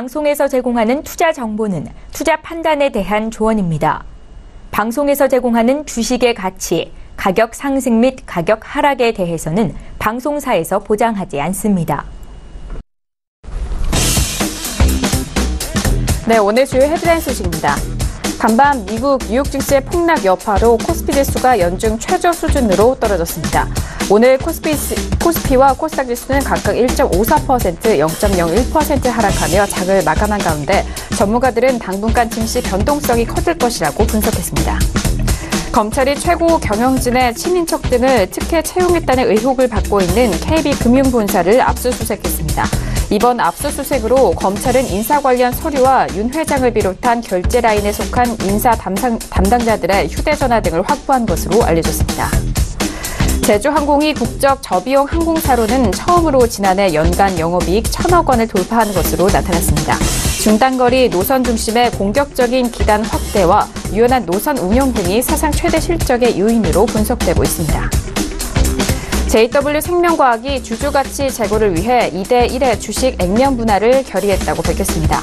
방송에서 제공하는 투자 정보는 투자 판단에 대한 조언입니다. 방송에서 제공하는 주식의 가치, 가격 상승 및 가격 하락에 대해서는 방송사에서 보장하지 않습니다. 네, 오늘 주요 헤드라인 소식입니다. 간밤 미국 뉴욕 증시의 폭락 여파로 코스피 지수가 연중 최저 수준으로 떨어졌습니다. 오늘 코스피와 코스닥 지수는 각각 1.54%, 0.01% 하락하며 장을 마감한 가운데 전문가들은 당분간 증시 변동성이 커질 것이라고 분석했습니다. 검찰이 최고 경영진의 친인척 등을 특혜 채용했다는 의혹을 받고 있는 KB금융본사를 압수수색했습니다. 이번 압수수색으로 검찰은 인사 관련 서류와 윤 회장을 비롯한 결제 라인에 속한 인사 담당자들의 휴대전화 등을 확보한 것으로 알려졌습니다. 제주항공이 국적 저비용 항공사로는 처음으로 지난해 연간 영업이익 1,000억 원을 돌파한 것으로 나타났습니다. 중단거리 노선 중심의 공격적인 기단 확대와 유연한 노선 운영 등이 사상 최대 실적의 요인으로 분석되고 있습니다. JW생명과학이 주주가치 제고를 위해 2대1의 주식 액면 분할을 결의했다고 밝혔습니다.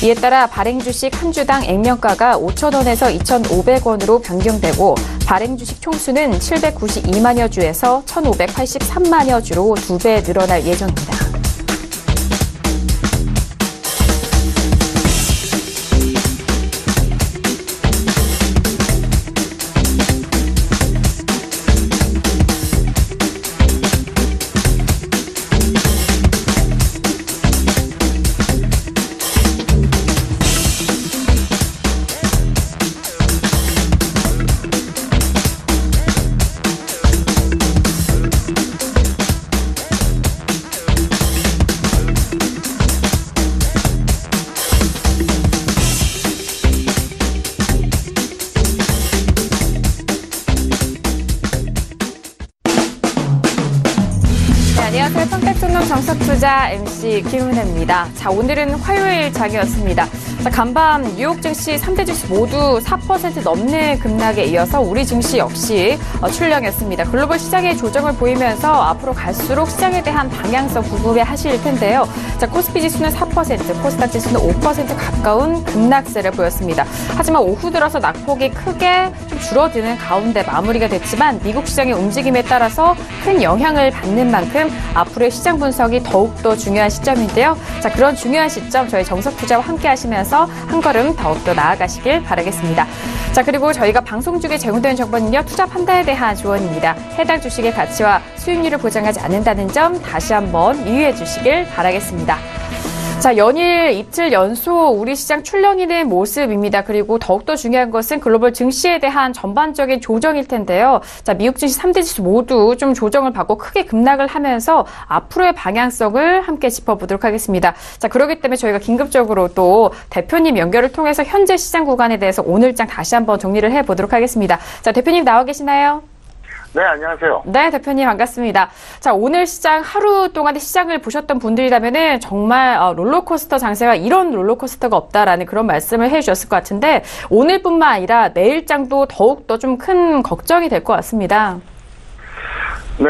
이에 따라 발행주식 한 주당 액면가가 5,000원에서 2,500원으로 변경되고 발행주식 총수는 792만여 주에서 1,583만여 주로 2배 늘어날 예정입니다. 안녕하세요. 평택증론 정석투자 MC 김은혜입니다. 자, 오늘은 화요일 장이었습니다. 자, 간밤 뉴욕 증시 3대 지수 모두 4% 넘는 급락에 이어서 우리 증시 역시 출렁였습니다. 글로벌 시장의 조정을 보이면서 앞으로 갈수록 시장에 대한 방향성 궁금해하실 텐데요. 자, 코스피 지수는 4%, 코스닥 지수는 5% 가까운 급락세를 보였습니다. 하지만 오후 들어서 낙폭이 크게 좀 줄어드는 가운데 마무리가 됐지만 미국 시장의 움직임에 따라서 큰 영향을 받는 만큼 앞으로의 시장 분석이 더욱더 중요한 시점인데요. 자, 그런 중요한 시점 저희 정석투자와 함께 하시면서 한 걸음 더욱더 나아가시길 바라겠습니다. 자, 그리고 저희가 방송 중에 제공되는 정보는요, 투자 판단에 대한 조언입니다. 해당 주식의 가치와 수익률을 보장하지 않는다는 점 다시 한번 유의해 주시길 바라겠습니다. 자, 연일 이틀 연속 우리 시장 출렁이는 모습입니다. 그리고 더욱더 중요한 것은 글로벌 증시에 대한 전반적인 조정일 텐데요. 자, 미국 증시 3대 지수 모두 좀 조정을 받고 크게 급락을 하면서 앞으로의 방향성을 함께 짚어보도록 하겠습니다. 자, 그렇기 때문에 저희가 긴급적으로 또 대표님 연결을 통해서 현재 시장 구간에 대해서 오늘장 다시 한번 정리를 해보도록 하겠습니다. 자, 대표님 나와 계시나요? 네, 안녕하세요. 네, 대표님 반갑습니다. 자, 오늘 시장 하루 동안의 시장을 보셨던 분들이라면은 정말 롤러코스터 장세가 이런 롤러코스터가 없다라는 그런 말씀을 해주셨을 것 같은데 오늘뿐만 아니라 내일장도 더욱더 좀 큰 걱정이 될 것 같습니다. 네,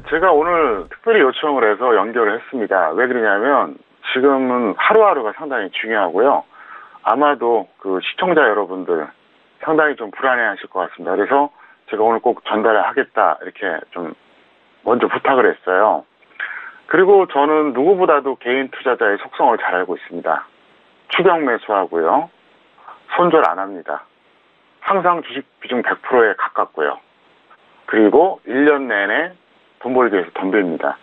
제가 오늘 특별히 요청을 해서 연결을 했습니다. 왜 그러냐면 지금은 하루하루가 상당히 중요하고요. 아마도 그 시청자 여러분들 상당히 좀 불안해하실 것 같습니다. 그래서 제가 오늘 꼭 전달을 하겠다 이렇게 좀 먼저 부탁을 했어요. 그리고 저는 누구보다도 개인 투자자의 속성을 잘 알고 있습니다. 추격 매수하고요. 손절 안 합니다. 항상 주식 비중 100%에 가깝고요. 그리고 1년 내내 돈 벌기 위해서 덤빕니다.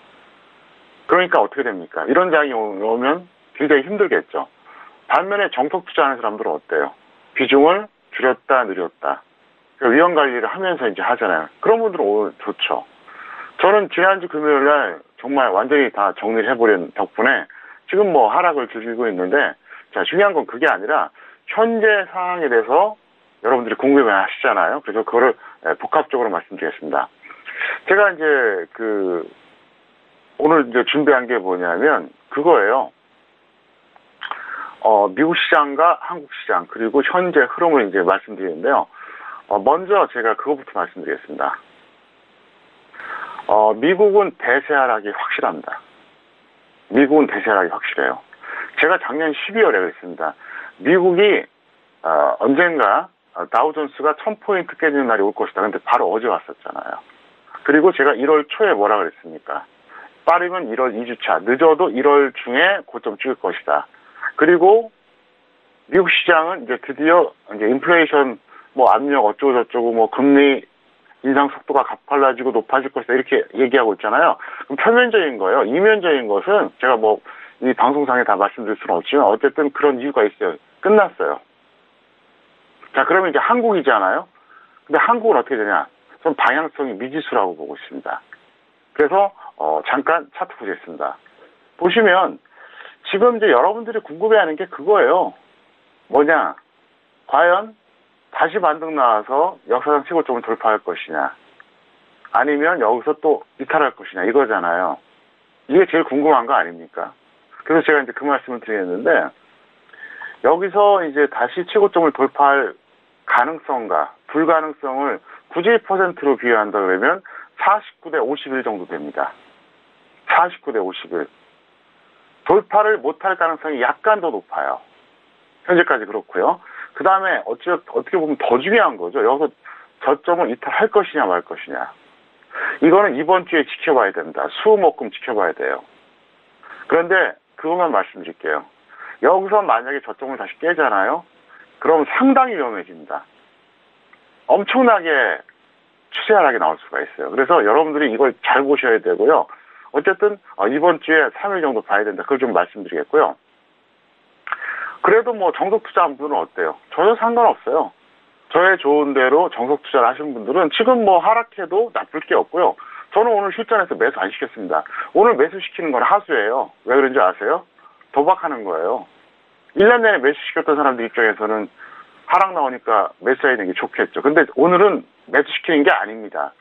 그러니까 어떻게 됩니까? 이런 장이 오면 굉장히 힘들겠죠. 반면에 정석 투자하는 사람들은 어때요? 비중을 줄였다 늘렸다. 위험 관리를 하면서 이제 하잖아요. 그런 분들은 오늘 좋죠. 저는 지난주 금요일 날 정말 완전히 다 정리를 해버린 덕분에 지금 뭐 하락을 즐기고 있는데, 자, 중요한 건 그게 아니라 현재 상황에 대해서 여러분들이 궁금해 하시잖아요. 그래서 그거를 복합적으로 말씀드리겠습니다. 제가 이제 오늘 이제 준비한 게 뭐냐면 그거예요. 미국 시장과 한국 시장 그리고 현재 흐름을 이제 말씀드리는데요. 먼저 제가 그거부터 말씀드리겠습니다. 미국은 대세 하락이 확실합니다. 미국은 대세 하락이 확실해요. 제가 작년 12월에 그랬습니다. 미국이 언젠가 다우존스가 1000포인트 깨지는 날이 올 것이다. 근데 바로 어제 왔었잖아요. 그리고 제가 1월 초에 뭐라 그랬습니까? 빠르면 1월 2주차, 늦어도 1월 중에 고점 찍을 것이다. 그리고 미국 시장은 이제 드디어 이제 인플레이션 뭐 압력 어쩌고 저쩌고 뭐 금리 인상 속도가 가팔라지고 높아질 것이다 이렇게 얘기하고 있잖아요. 그럼 표면적인 거예요. 이면적인 것은 제가 뭐 이 방송상에 다 말씀드릴 수는 없지만 어쨌든 그런 이유가 있어요. 끝났어요. 자, 그러면 이제 한국이잖아요. 근데 한국은 어떻게 되냐? 좀 방향성이 미지수라고 보고 있습니다. 그래서 잠깐 차트 보겠습니다. 보시면 지금 이제 여러분들이 궁금해하는 게 그거예요. 뭐냐? 과연 다시 반등 나와서 역사상 최고점을 돌파할 것이냐? 아니면 여기서 또 이탈할 것이냐? 이거잖아요. 이게 제일 궁금한 거 아닙니까? 그래서 제가 이제 그 말씀을 드리겠는데 여기서 이제 다시 최고점을 돌파할 가능성과 불가능성을 91%로 비교한다 그러면 49대 51 정도 됩니다. 49대 51. 돌파를 못할 가능성이 약간 더 높아요. 현재까지 그렇고요. 그 다음에 어떻게 보면 더 중요한 거죠. 여기서 저점을 이탈할 것이냐 말 것이냐. 이거는 이번 주에 지켜봐야 됩니다. 수목금 지켜봐야 돼요. 그런데 그것만 말씀드릴게요. 여기서 만약에 저점을 다시 깨잖아요. 그럼 상당히 위험해집니다. 엄청나게 추세 하락이 나올 수가 있어요. 그래서 여러분들이 이걸 잘 보셔야 되고요. 어쨌든 이번 주에 3일 정도 봐야 된다. 그걸 좀 말씀드리겠고요. 그래도 뭐 정석 투자한 분들은 어때요? 전혀 상관없어요. 저의 좋은 대로 정석 투자를 하신 분들은 지금 뭐 하락해도 나쁠 게 없고요. 저는 오늘 실전에서 매수 안 시켰습니다. 오늘 매수시키는 건 하수예요. 왜 그런지 아세요? 도박하는 거예요. 1년 내내 매수시켰던 사람들 입장에서는 하락 나오니까 매수해야 되는 게 좋겠죠. 근데 오늘은 매수시키는 게 아닙니다.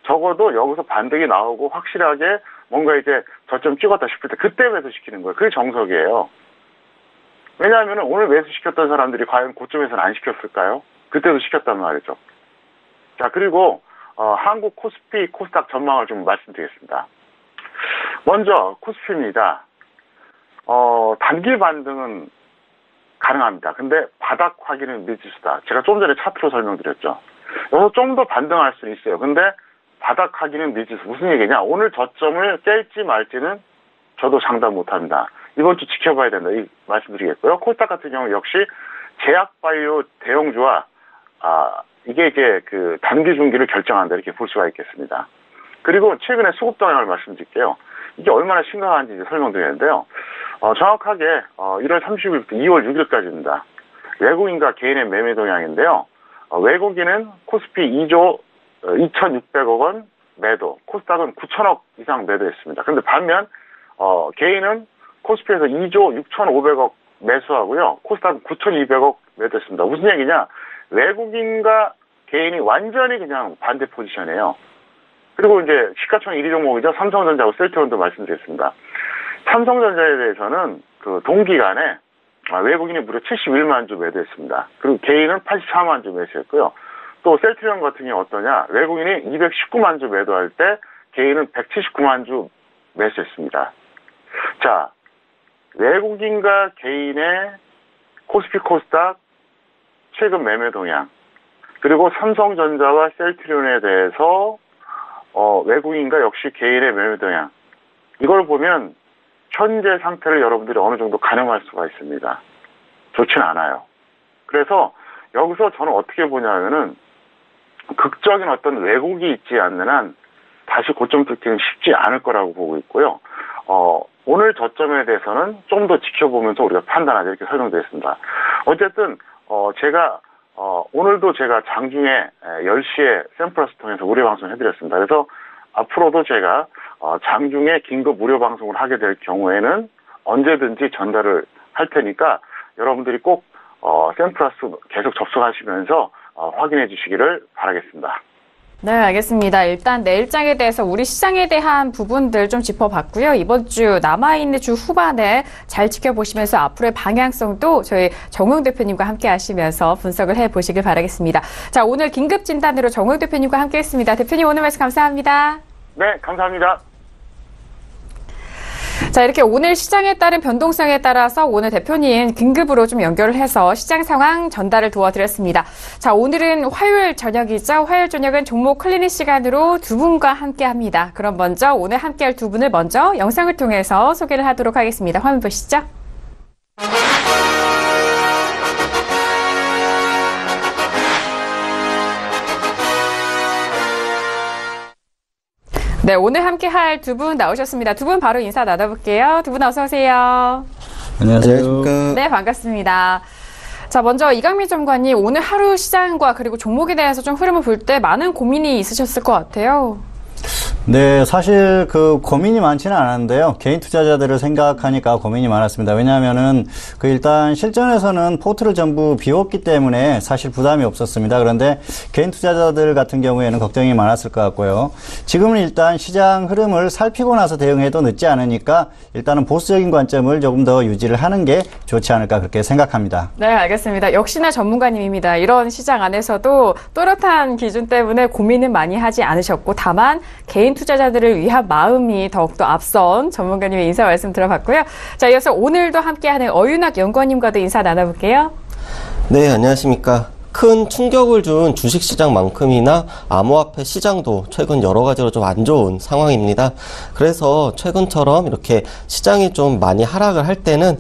적어도 여기서 반등이 나오고 확실하게 뭔가 이제 저점 찍었다 싶을 때 그때 매수시키는 거예요. 그게 정석이에요. 왜냐하면 오늘 매수시켰던 사람들이 과연 고점에서는 안 시켰을까요? 그때도 시켰단 말이죠. 자, 그리고 한국 코스피, 코스닥 전망을 좀 말씀드리겠습니다. 먼저 코스피입니다. 단기 반등은 가능합니다. 근데 바닥 확인은 미지수다. 제가 좀 전에 차트로 설명드렸죠. 여기서 좀 더 반등할 수는 있어요. 근데 바닥 확인은 미지수. 무슨 얘기냐? 오늘 저점을 깰지 말지는 저도 장담 못합니다. 이번 주 지켜봐야 된다. 이 말씀드리겠고요. 코스닥 같은 경우 역시 제약바이오 대형주와 이게 이제 그 단기 중기를 결정한다 이렇게 볼 수가 있겠습니다. 그리고 최근에 수급 동향을 말씀드릴게요. 이게 얼마나 심각한지 이제 설명드리는데요. 정확하게 1월 30일부터 2월 6일까지입니다. 외국인과 개인의 매매 동향인데요. 외국인은 코스피 2조 2,600억 원 매도, 코스닥은 9천억 이상 매도했습니다. 근데 반면 개인은 코스피에서 2조 6,500억 매수하고요. 코스닥은 9,200억 매도했습니다. 무슨 얘기냐? 외국인과 개인이 완전히 그냥 반대 포지션이에요. 그리고 이제 시가총 1위 종목이죠. 삼성전자하고 셀트리온도 말씀드렸습니다. 삼성전자에 대해서는 그 동기간에 외국인이 무려 71만 주 매도했습니다. 그리고 개인은 84만 주 매수했고요. 또 셀트리온 같은 경우 어떠냐? 외국인이 219만 주 매도할 때 개인은 179만 주 매수했습니다. 자, 외국인과 개인의 코스피 코스닥 최근 매매 동향, 그리고 삼성전자와 셀트리온에 대해서 외국인과 역시 개인의 매매 동향, 이걸 보면 현재 상태를 여러분들이 어느 정도 가늠할 수가 있습니다. 좋진 않아요. 그래서 여기서 저는 어떻게 보냐면은 극적인 어떤 왜곡이 있지 않는 한 다시 고점 뚫기는 쉽지 않을 거라고 보고 있고요. 오늘 저점에 대해서는 좀 더 지켜보면서 우리가 판단하자 이렇게 설명드렸습니다. 어쨌든 제가 오늘도 제가 장중에 10시에 샘플러스 통해서 무료 방송 해드렸습니다. 그래서 앞으로도 제가 장중에 긴급 무료 방송을 하게 될 경우에는 언제든지 전달을 할 테니까 여러분들이 꼭 샘플러스 계속 접속하시면서 확인해 주시기를 바라겠습니다. 네, 알겠습니다. 일단 내일장에 대해서 우리 시장에 대한 부분들 좀 짚어봤고요. 이번 주 남아있는 주 후반에 잘 지켜보시면서 앞으로의 방향성도 저희 정우영 대표님과 함께 하시면서 분석을 해보시길 바라겠습니다. 자, 오늘 긴급 진단으로 정우영 대표님과 함께 했습니다. 대표님 오늘 말씀 감사합니다. 네, 감사합니다. 자, 이렇게 오늘 시장에 따른 변동성에 따라서 오늘 대표님 긴급으로 좀 연결을 해서 시장 상황 전달을 도와드렸습니다. 자, 오늘은 화요일 저녁이죠. 화요일 저녁은 종목 클리닉 시간으로 두 분과 함께 합니다. 그럼 먼저 오늘 함께 할 두 분을 먼저 영상을 통해서 소개를 하도록 하겠습니다. 화면 보시죠. 네, 오늘 함께 할 두 분 나오셨습니다. 두 분 바로 인사 나눠볼게요. 두 분 어서 오세요. 안녕하세요. 네, 반갑습니다. 자, 먼저 이강민 점관님, 오늘 하루 시장과 그리고 종목에 대해서 좀 흐름을 볼 때 많은 고민이 있으셨을 것 같아요. 네, 사실 고민이 많지는 않았는데요. 개인 투자자들을 생각하니까 고민이 많았습니다. 왜냐하면은 일단 실전에서는 포트를 전부 비웠기 때문에 사실 부담이 없었습니다. 그런데 개인 투자자들 같은 경우에는 걱정이 많았을 것 같고요. 지금은 일단 시장 흐름을 살피고 나서 대응해도 늦지 않으니까 일단은 보수적인 관점을 조금 더 유지를 하는 게 좋지 않을까 그렇게 생각합니다. 네, 알겠습니다. 역시나 전문가님입니다. 이런 시장 안에서도 또렷한 기준 때문에 고민은 많이 하지 않으셨고, 다만 개인 투자자들을 위한 마음이 더욱더 앞선 전문가님의 인사 말씀 들어봤고요. 자, 이어서 오늘도 함께하는 어윤학 연구원님과도 인사 나눠볼게요. 네, 안녕하십니까. 큰 충격을 준 주식시장만큼이나 암호화폐 시장도 최근 여러 가지로 좀 안 좋은 상황입니다. 그래서 최근처럼 이렇게 시장이 좀 많이 하락을 할 때는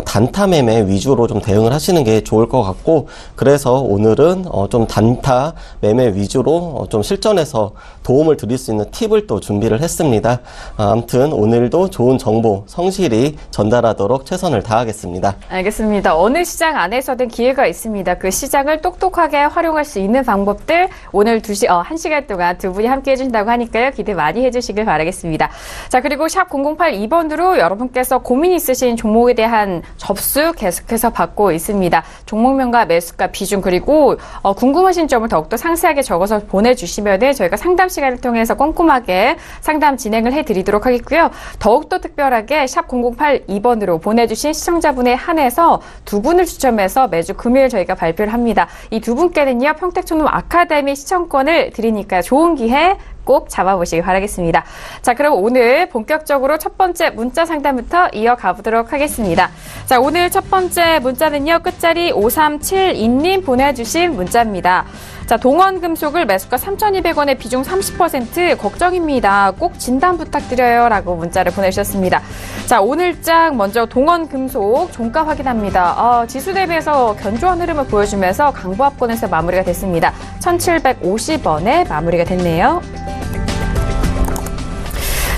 단타 매매 위주로 좀 대응을 하시는 게 좋을 것 같고, 그래서 오늘은 좀 단타 매매 위주로 좀 실전에서 도움을 드릴 수 있는 팁을 또 준비를 했습니다. 아무튼 오늘도 좋은 정보 성실히 전달하도록 최선을 다하겠습니다. 알겠습니다. 어느 시장 안에서든 기회가 있습니다. 그 시장을 똑똑하게 활용할 수 있는 방법들 오늘 1시간 동안 두 분이 함께 해주신다고 하니까요. 기대 많이 해주시길 바라겠습니다. 자, 그리고 샵 0082번으로 여러분께서 고민 있으신 종목에 대한 접수 계속해서 받고 있습니다. 종목명과 매수가 비중 그리고 궁금하신 점을 더욱더 상세하게 적어서 보내주시면 저희가 상담 시간을 통해서 꼼꼼하게 상담 진행을 해드리도록 하겠고요. 더욱더 특별하게 샵 0082번으로 보내주신 시청자분에 한해서 두 분을 추첨해서 매주 금요일 저희가 발표를 합니다. 이 두 분께는요, 평택촌놈 아카데미 시청권을 드리니까 좋은 기회 꼭 잡아보시기 바라겠습니다. 자, 그럼 오늘 본격적으로 첫 번째 문자 상담부터 이어가 보도록 하겠습니다. 자, 오늘 첫 번째 문자는요, 끝자리 5372님 보내주신 문자입니다. 자, 동원금속을 매수가 3,200원에 비중 30% 걱정입니다. 꼭 진단 부탁드려요. 라고 문자를 보내주셨습니다. 자, 오늘장 먼저 동원금속 종가 확인합니다. 지수 대비해서 견조한 흐름을 보여주면서 강보합권에서 마무리가 됐습니다. 1,750원에 마무리가 됐네요.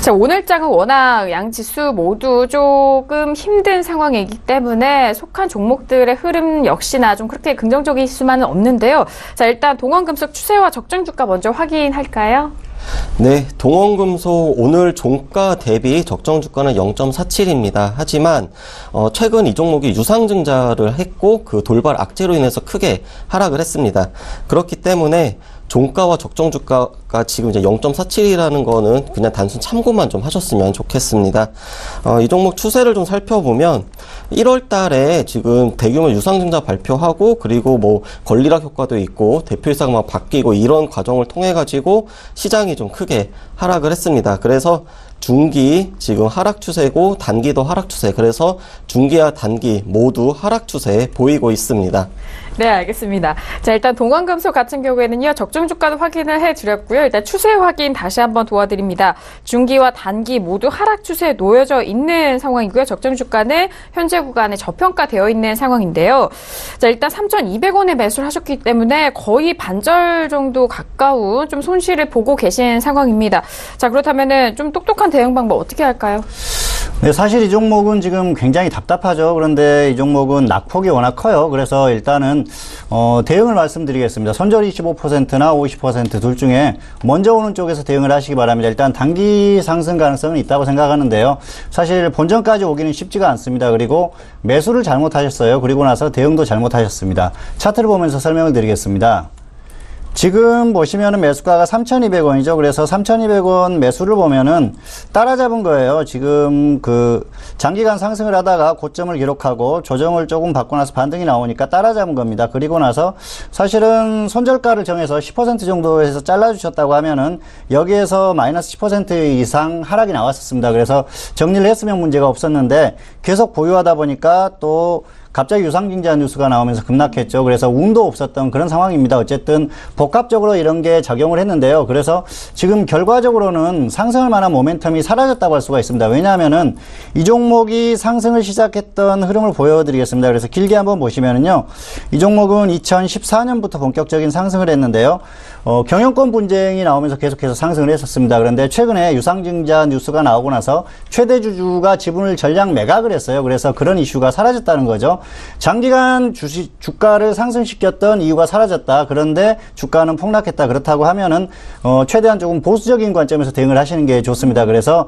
자, 오늘장은 워낙 양 지수 모두 조금 힘든 상황이기 때문에 속한 종목들의 흐름 역시나 좀 그렇게 긍정적일 수만은 없는데요. 자, 일단 동원금속 추세와 적정 주가 먼저 확인할까요? 네, 동원금속 오늘 종가 대비 적정 주가는 0.47입니다. 하지만 최근 이 종목이 유상증자를 했고 그 돌발 악재로 인해서 크게 하락을 했습니다. 그렇기 때문에 종가와 적정 주가가 지금 이제 0.47이라는 거는 그냥 단순 참고만 좀 하셨으면 좋겠습니다. 이 종목 추세를 좀 살펴보면 1월 달에 지금 대규모 유상증자 발표하고 그리고 뭐 권리락 효과도 있고 대표이사가 막 바뀌고 이런 과정을 통해 가지고 시장이 좀 크게 하락을 했습니다. 그래서 중기 지금 하락 추세고 단기도 하락 추세. 그래서 중기와 단기 모두 하락 추세 보이고 있습니다. 네, 알겠습니다. 자, 일단 동원금속 같은 경우에는요, 적정 주가도 확인을 해드렸고요. 일단 추세 확인 다시 한번 도와드립니다. 중기와 단기 모두 하락 추세에 놓여져 있는 상황이고요. 적정 주가는 현재 구간에 저평가되어 있는 상황인데요. 자, 일단 3,200원에 매수를 하셨기 때문에 거의 반절 정도 가까운 좀 손실을 보고 계신 상황입니다. 자, 그렇다면은 좀 똑똑한 대응 방법 어떻게 할까요? 네, 사실 이 종목은 지금 굉장히 답답하죠. 그런데 이 종목은 낙폭이 워낙 커요. 그래서 일단은 대응을 말씀드리겠습니다. 손절 25%나 50% 둘 중에 먼저 오는 쪽에서 대응을 하시기 바랍니다. 일단 단기 상승 가능성은 있다고 생각하는데요. 사실 본전까지 오기는 쉽지가 않습니다. 그리고 매수를 잘못하셨어요. 그리고 나서 대응도 잘못하셨습니다. 차트를 보면서 설명을 드리겠습니다. 지금 보시면은 매수가가 3,200원이죠. 그래서 3,200원 매수를 보면은 따라잡은 거예요. 지금 그 장기간 상승을 하다가 고점을 기록하고 조정을 조금 받고 나서 반등이 나오니까 따라잡은 겁니다. 그리고 나서 사실은 손절가를 정해서 10% 정도에서 잘라주셨다고 하면은 여기에서 마이너스 10% 이상 하락이 나왔었습니다. 그래서 정리를 했으면 문제가 없었는데 계속 보유하다 보니까 또 갑자기 유상증자 뉴스가 나오면서 급락했죠. 그래서 운도 없었던 그런 상황입니다. 어쨌든 복합적으로 이런 게 작용을 했는데요. 그래서 지금 결과적으로는 상승할 만한 모멘텀이 사라졌다고 할 수가 있습니다. 왜냐하면은 이 종목이 상승을 시작했던 흐름을 보여드리겠습니다. 그래서 길게 한번 보시면은요. 이 종목은 2014년부터 본격적인 상승을 했는데요. 경영권 분쟁이 나오면서 계속해서 상승을 했었습니다. 그런데 최근에 유상증자 뉴스가 나오고 나서 최대 주주가 지분을 전량 매각을 했어요. 그래서 그런 이슈가 사라졌다는 거죠. 장기간 주가를 상승시켰던 이유가 사라졌다. 그런데 주가는 폭락했다. 그렇다고 하면은 최대한 조금 보수적인 관점에서 대응을 하시는 게 좋습니다. 그래서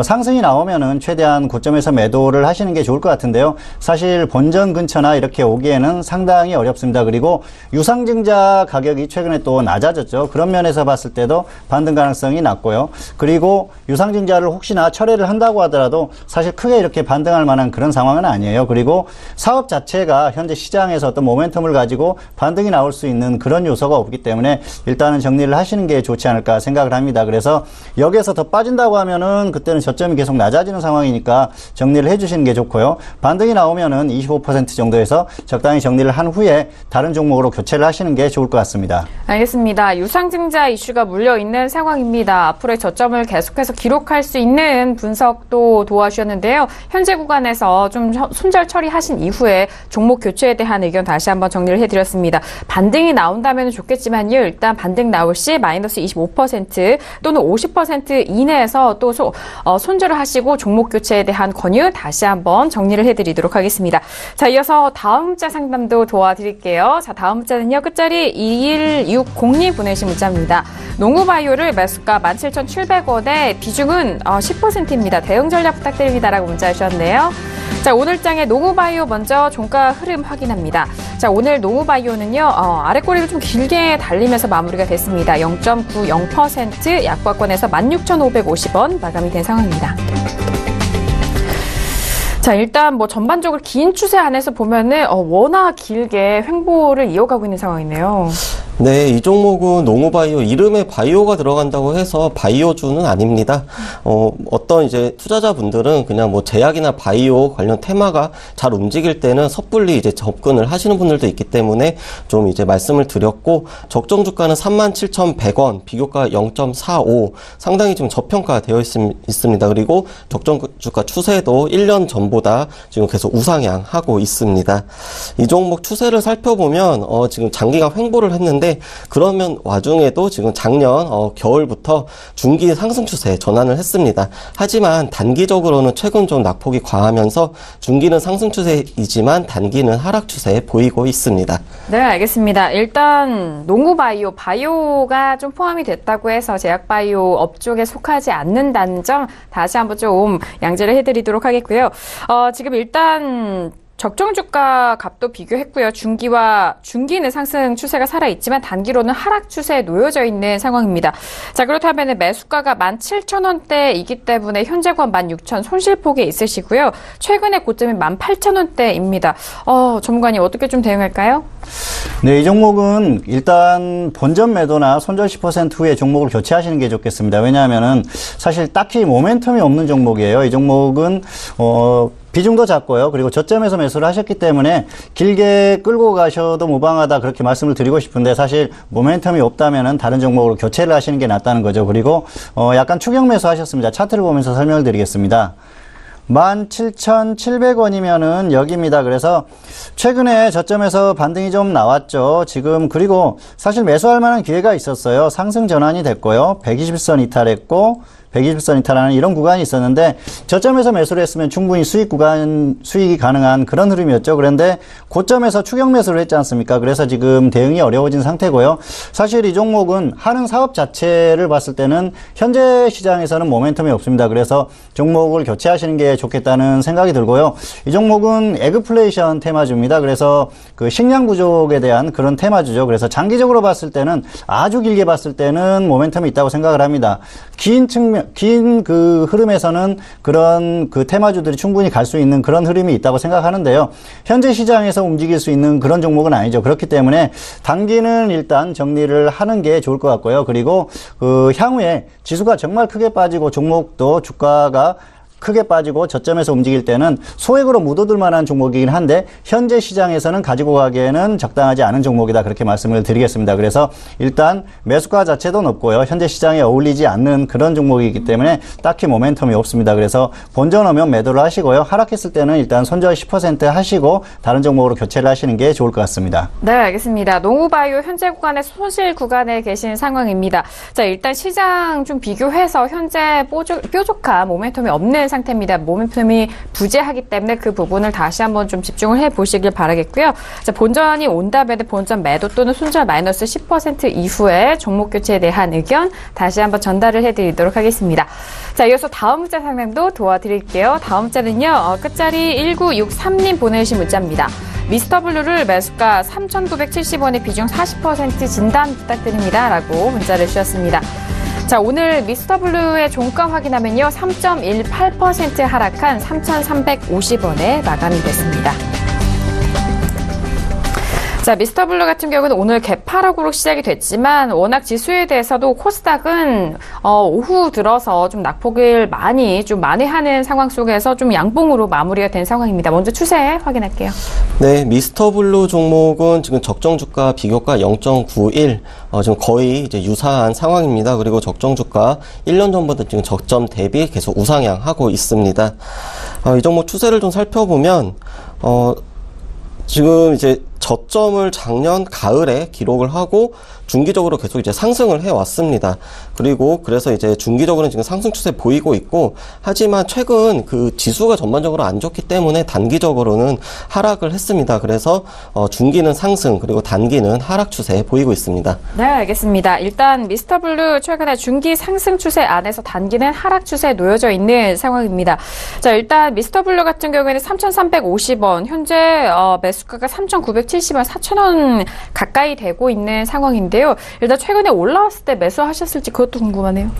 상승이 나오면은 최대한 고점에서 매도를 하시는 게 좋을 것 같은데요. 사실 본전 근처나 이렇게 오기에는 상당히 어렵습니다. 그리고 유상증자 가격이 최근에 또 낮아졌죠. 그런 면에서 봤을 때도 반등 가능성이 낮고요. 그리고 유상증자를 혹시나 철회를 한다고 하더라도 사실 크게 이렇게 반등할 만한 그런 상황은 아니에요. 그리고 사업 자체가 현재 시장에서 어떤 모멘텀을 가지고 반등이 나올 수 있는 그런 요소가 없기 때문에 일단은 정리를 하시는 게 좋지 않을까 생각을 합니다. 그래서 여기에서 더 빠진다고 하면은 그때는 저점이 계속 낮아지는 상황이니까 정리를 해주시는 게 좋고요. 반등이 나오면은 25% 정도에서 적당히 정리를 한 후에 다른 종목으로 교체를 하시는 게 좋을 것 같습니다. 알겠습니다. 유상증자 이슈가 물려있는 상황입니다. 앞으로의 저점을 계속해서 기록할 수 있는 분석도 도와주셨는데요. 현재 구간에서 좀 손절 처리하신 이후에 종목 교체에 대한 의견 다시 한번 정리를 해드렸습니다. 반등이 나온다면 좋겠지만요. 일단 반등 나올 시 마이너스 25% 또는 50% 이내에서 또 손절을 하시고 종목 교체에 대한 권유 다시 한번 정리를 해드리도록 하겠습니다. 자, 이어서 다음 문자 상담도 도와드릴게요. 자, 다음 문자는요. 끝자리 2160님 보내신 문자입니다. 농구바이오를 매수가 17,700원에 비중은 10%입니다. 대응 전략 부탁드립니다라고 문자 주셨네요. 자, 오늘장의 농구바이오 먼저 종가 흐름 확인합니다. 자, 오늘 농구바이오는요, 아래꼬리를 좀 길게 달리면서 마무리가 됐습니다. 0.90% 약과권에서 16,550원 마감이 된 상황입니다. 자, 일단 뭐 전반적으로 긴 추세 안에서 보면은 워낙 길게 횡보를 이어가고 있는 상황이네요. 네, 이 종목은 농우바이오 이름에 바이오가 들어간다고 해서 바이오주는 아닙니다. 어떤 이제 투자자분들은 그냥 뭐 제약이나 바이오 관련 테마가 잘 움직일 때는 섣불리 이제 접근을 하시는 분들도 있기 때문에 좀 이제 말씀을 드렸고, 적정 주가는 37,100원, 비교가 0.45, 상당히 좀 저평가되어 있습니다. 그리고 적정 주가 추세도 1년 전보다 지금 계속 우상향하고 있습니다. 이 종목 추세를 살펴보면 지금 장기간 횡보를 했는데, 그러면 와중에도 지금 작년 겨울부터 중기 상승 추세에 전환을 했습니다. 하지만 단기적으로는 최근 좀 낙폭이 과하면서 중기는 상승 추세이지만 단기는 하락 추세에 보이고 있습니다. 네, 알겠습니다. 일단 농구바이오, 바이오가 좀 포함이 됐다고 해서 제약바이오 업종에 속하지 않는다는 점 다시 한번 좀 양지를 해드리도록 하겠고요. 지금 일단 적정 주가 값도 비교했고요. 중기는 상승 추세가 살아있지만 단기로는 하락 추세에 놓여져 있는 상황입니다. 자, 그렇다면 매수가가 17,000원대이기 때문에 현재 권 16,000 손실폭에 있으시고요. 최근의 고점이 18,000원대입니다. 전문가님 어떻게 좀 대응할까요? 네, 이 종목은 일단 본전 매도나 손절 10% 후에 종목을 교체하시는 게 좋겠습니다. 왜냐하면은 사실 딱히 모멘텀이 없는 종목이에요. 이 종목은 비중도 작고요. 그리고 저점에서 매수를 하셨기 때문에 길게 끌고 가셔도 무방하다, 그렇게 말씀을 드리고 싶은데, 사실 모멘텀이 없다면은 다른 종목으로 교체를 하시는 게 낫다는 거죠. 그리고 약간 추격 매수 하셨습니다. 차트를 보면서 설명을 드리겠습니다. 17,700원이면은 여기입니다. 그래서 최근에 저점에서 반등이 좀 나왔죠. 지금 그리고 사실 매수할 만한 기회가 있었어요. 상승 전환이 됐고요. 120선 이탈했고 120선 이탈하는 이런 구간이 있었는데 저점에서 매수를 했으면 충분히 수익이 가능한 그런 흐름이었죠. 그런데 고점에서 추격 매수를 했지 않습니까? 그래서 지금 대응이 어려워진 상태고요. 사실 이 종목은 하는 사업 자체를 봤을 때는 현재 시장에서는 모멘텀이 없습니다. 그래서 종목을 교체하시는 게 좋겠다는 생각이 들고요. 이 종목은 에그플레이션 테마주입니다. 그래서 그 식량 부족에 대한 그런 테마주죠. 그래서 장기적으로 봤을 때는 아주 길게 봤을 때는 모멘텀이 있다고 생각을 합니다. 긴 그 흐름에서는 그런 그 테마주들이 충분히 갈 수 있는 그런 흐름이 있다고 생각하는데요. 현재 시장에서 움직일 수 있는 그런 종목은 아니죠. 그렇기 때문에 단기는 일단 정리를 하는 게 좋을 것 같고요. 그리고 그 향후에 지수가 정말 크게 빠지고 종목도 주가가 크게 빠지고 저점에서 움직일 때는 소액으로 묻어둘 만한 종목이긴 한데 현재 시장에서는 가지고 가기에는 적당하지 않은 종목이다 그렇게 말씀을 드리겠습니다. 그래서 일단 매수가 자체도 높고요. 현재 시장에 어울리지 않는 그런 종목이기 때문에 딱히 모멘텀이 없습니다. 그래서 본전 오면 매도를 하시고요. 하락했을 때는 일단 손절 10% 하시고 다른 종목으로 교체를 하시는 게 좋을 것 같습니다. 네, 알겠습니다. 농우바이오 현재 구간에 손실 구간에 계신 상황입니다. 자, 일단 시장 좀 비교해서 현재 뾰족한 모멘텀이 없는 상태입니다. 모멘텀이 부재하기 때문에 그 부분을 다시 한번 좀 집중을 해보시길 바라겠고요. 자, 본전이 온다면 본전 매도 또는 손절 마이너스 10% 이후에 종목 교체에 대한 의견 다시 한번 전달을 해드리도록 하겠습니다. 자, 이어서 다음 문자 상담도 도와드릴게요. 다음 문자는요. 끝자리 1963님 보내주신 문자입니다. 미스터블루를 매수가 3,970원의 비중 40% 진단 부탁드립니다. 라고 문자를 주셨습니다. 자, 오늘 미스터블루의 종가 확인하면요. 3.18% 하락한 3,350원에 마감이 됐습니다. 자, 미스터블루 같은 경우는 오늘 개파락으로 시작이 됐지만 워낙 지수에 대해서도 코스닥은 오후 들어서 좀 낙폭을 많이 만회하는 상황 속에서 좀 양봉으로 마무리가 된 상황입니다. 먼저 추세 확인할게요. 네, 미스터블루 종목은 지금 적정주가 비교가 0.91, 지금 거의 이제 유사한 상황입니다. 그리고 적정주가 1년 전보다 지금 저점 대비 계속 우상향하고 있습니다. 이 종목 추세를 좀 살펴보면, 지금 이제 저점을 작년 가을에 기록을 하고 중기적으로 계속 이제 상승을 해왔습니다. 그리고 그래서 이제 중기적으로는 지금 상승 추세 보이고 있고, 하지만 최근 그 지수가 전반적으로 안 좋기 때문에 단기적으로는 하락을 했습니다. 그래서 중기는 상승, 그리고 단기는 하락 추세 보이고 있습니다. 네, 알겠습니다. 일단 미스터블루 최근에 중기 상승 추세 안에서 단기는 하락 추세에 놓여져 있는 상황입니다. 자, 일단 미스터블루 같은 경우에는 3,350원, 현재 매수가가 3,970원, 4,000원 가까이 되고 있는 상황인데요. 일단 최근에 올라왔을 때 매수하셨을지 그것도 궁금하네요.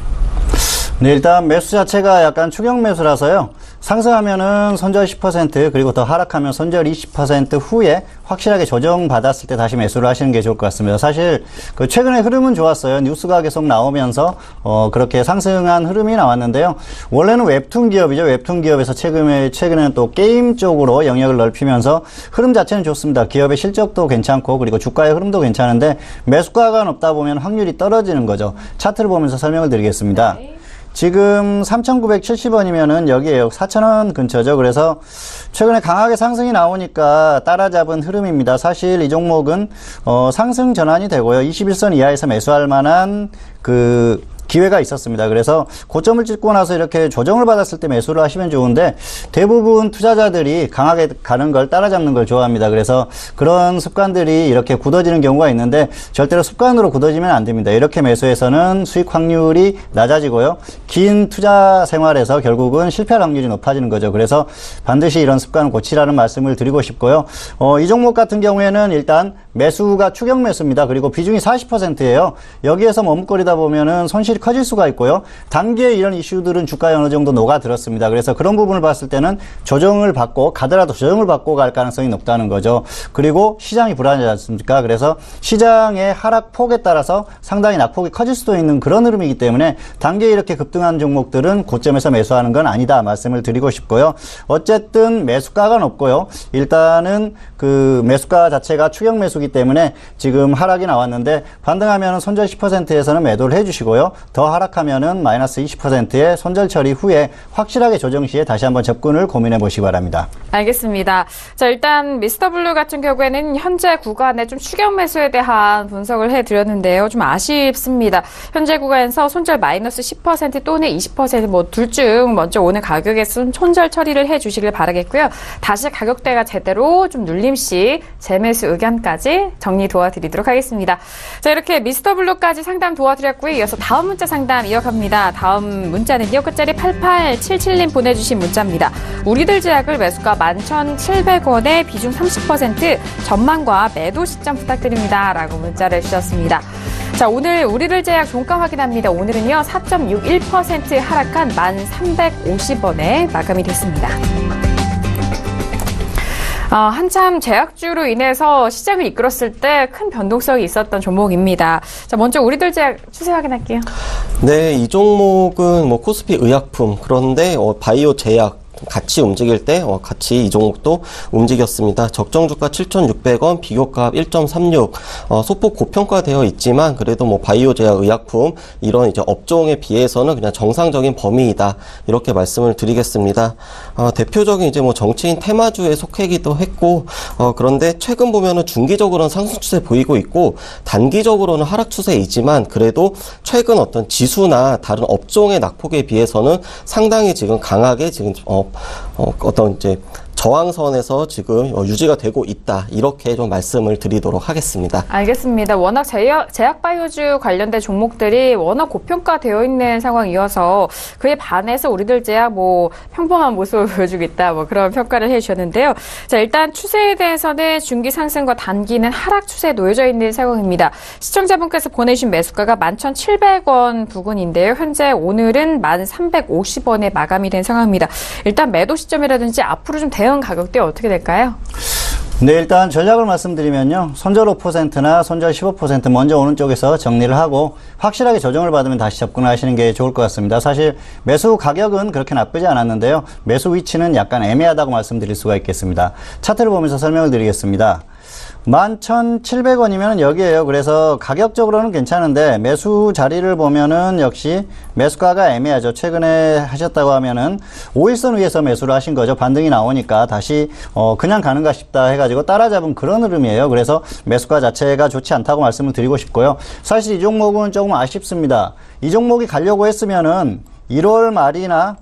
네, 일단 매수 자체가 약간 추격 매수라서요. 상승하면은 손절 10% 그리고 더 하락하면 손절 20% 후에 확실하게 조정받았을 때 다시 매수를 하시는 게 좋을 것 같습니다. 사실 그 최근에 흐름은 좋았어요. 뉴스가 계속 나오면서 그렇게 상승한 흐름이 나왔는데요. 원래는 웹툰 기업이죠. 웹툰 기업에서 최근에는 또 게임 쪽으로 영역을 넓히면서 흐름 자체는 좋습니다. 기업의 실적도 괜찮고 그리고 주가의 흐름도 괜찮은데 매수가가 높다 보면 확률이 떨어지는 거죠. 차트를 보면서 설명을 드리겠습니다. 지금 3,970원이면은 여기에요. 4,000원 근처죠. 그래서 최근에 강하게 상승이 나오니까 따라잡은 흐름입니다. 사실 이 종목은 상승 전환이 되고요. 21선 이하에서 매수할 만한 그 기회가 있었습니다. 그래서 고점을 찍고 나서 이렇게 조정을 받았을 때 매수를 하시면 좋은데 대부분 투자자들이 강하게 가는 걸 따라잡는 걸 좋아합니다. 그래서 그런 습관들이 이렇게 굳어지는 경우가 있는데 절대로 습관으로 굳어지면 안 됩니다. 이렇게 매수해서는 수익 확률이 낮아지고요. 긴 투자 생활에서 결국은 실패할 확률이 높아지는 거죠. 그래서 반드시 이런 습관을 고치라는 말씀을 드리고 싶고요. 이 종목 같은 경우에는 일단 매수가 추격 매수입니다. 그리고 비중이 40%예요. 여기에서 머뭇거리다 보면은 손실이 커질 수가 있고요. 단기에 이런 이슈들은 주가에 어느 정도 녹아들었습니다. 그래서 그런 부분을 봤을 때는 조정을 받고 가더라도 조정을 받고 갈 가능성이 높다는 거죠. 그리고 시장이 불안하지 않습니까? 그래서 시장의 하락폭에 따라서 상당히 낙폭이 커질 수도 있는 그런 흐름이기 때문에 단기에 이렇게 급등한 종목들은 고점에서 매수하는 건 아니다 말씀을 드리고 싶고요. 어쨌든 매수가가 높고요. 일단은 그 매수가 자체가 추격 매수기 때문에 지금 하락이 나왔는데 반등하면 손절 10%에서는 매도를 해주시고요. 더 하락하면은 마이너스 20%의 손절 처리 후에 확실하게 조정 시에 다시 한번 접근을 고민해 보시기 바랍니다. 알겠습니다. 자, 일단 미스터블루 같은 경우에는 현재 구간에 좀 추격 매수에 대한 분석을 해드렸는데요. 좀 아쉽습니다. 현재 구간에서 손절 마이너스 10% 또는 20% 뭐 둘 중 먼저 오늘 가격에 손절 처리를 해주시길 바라겠고요. 다시 가격대가 제대로 좀 눌림 시 재매수 의견까지 정리 도와드리도록 하겠습니다. 자, 이렇게 미스터블루까지 상담 도와드렸고요. 이어서 다음 문자 상담 이어갑니다. 다음 문자는요. 끝자리 8877님 보내주신 문자입니다. 우리들 제약을 매수가 11,700원에 비중 30% 전망과 매도 시점 부탁드립니다. 라고 문자를 주셨습니다. 자, 오늘 우리들 제약 종가 확인합니다. 오늘은요 4.61% 하락한 1,350원에 마감이 됐습니다. 한참 제약주로 인해서 시장을 이끌었을 때 큰 변동성이 있었던 종목입니다. 자, 먼저 우리들 제약 추세 확인할게요. 네, 이 종목은 뭐 코스피 의약품, 그런데 바이오 제약 같이 움직일 때 같이 이 종목도 움직였습니다. 적정 주가 7,600원, 비교가 1.36. 소폭 고평가되어 있지만 그래도 뭐 바이오 제약 의약품 이런 이제 업종에 비해서는 그냥 정상적인 범위이다. 이렇게 말씀을 드리겠습니다. 대표적인 이제 뭐 정치인 테마주에 속하기도 했고 그런데 최근 보면은 중기적으로는 상승 추세 보이고 있고 단기적으로는 하락 추세이지만 그래도 최근 어떤 지수나 다른 업종의 낙폭에 비해서는 상당히 지금 강하게 지금 어떤 이제 저항선에서 지금 유지가 되고 있다. 이렇게 좀 말씀을 드리도록 하겠습니다. 알겠습니다. 워낙 제약 바이오주 관련된 종목들이 워낙 고평가되어 있는 상황이어서 그에 반해서 우리들 제약 뭐 평범한 모습을 보여주고 있다. 뭐 그런 평가를 해주셨는데요. 자, 일단 추세에 대해서는 중기 상승과 단기는 하락 추세에 놓여져 있는 상황입니다. 시청자분께서 보내주신 매수가가 11,700원 부근인데요. 현재 오늘은 1,350원에 마감이 된 상황입니다. 일단 매도 시점이라든지 앞으로 좀 대응 가격대 어떻게 될까요? 네, 일단 전략을 말씀드리면요. 손절 5%나 손절 15% 먼저 오는 쪽에서 정리를 하고 확실하게 조정을 받으면 다시 접근을 하시는 게 좋을 것 같습니다. 사실 매수 가격은 그렇게 나쁘지 않았는데요. 매수 위치는 약간 애매하다고 말씀드릴 수가 있겠습니다. 차트를 보면서 설명을 드리겠습니다. 11,700원이면 여기에요. 그래서 가격적으로는 괜찮은데 매수 자리를 보면은 역시 매수가가 애매하죠. 최근에 하셨다고 하면은 5일선 위에서 매수를 하신 거죠. 반등이 나오니까 다시 그냥 가는가 싶다 해가지고 따라잡은 그런 흐름이에요. 그래서 매수가 자체가 좋지 않다고 말씀을 드리고 싶고요. 사실 이 종목은 조금 아쉽습니다. 이 종목이 가려고 했으면은 1월 말이나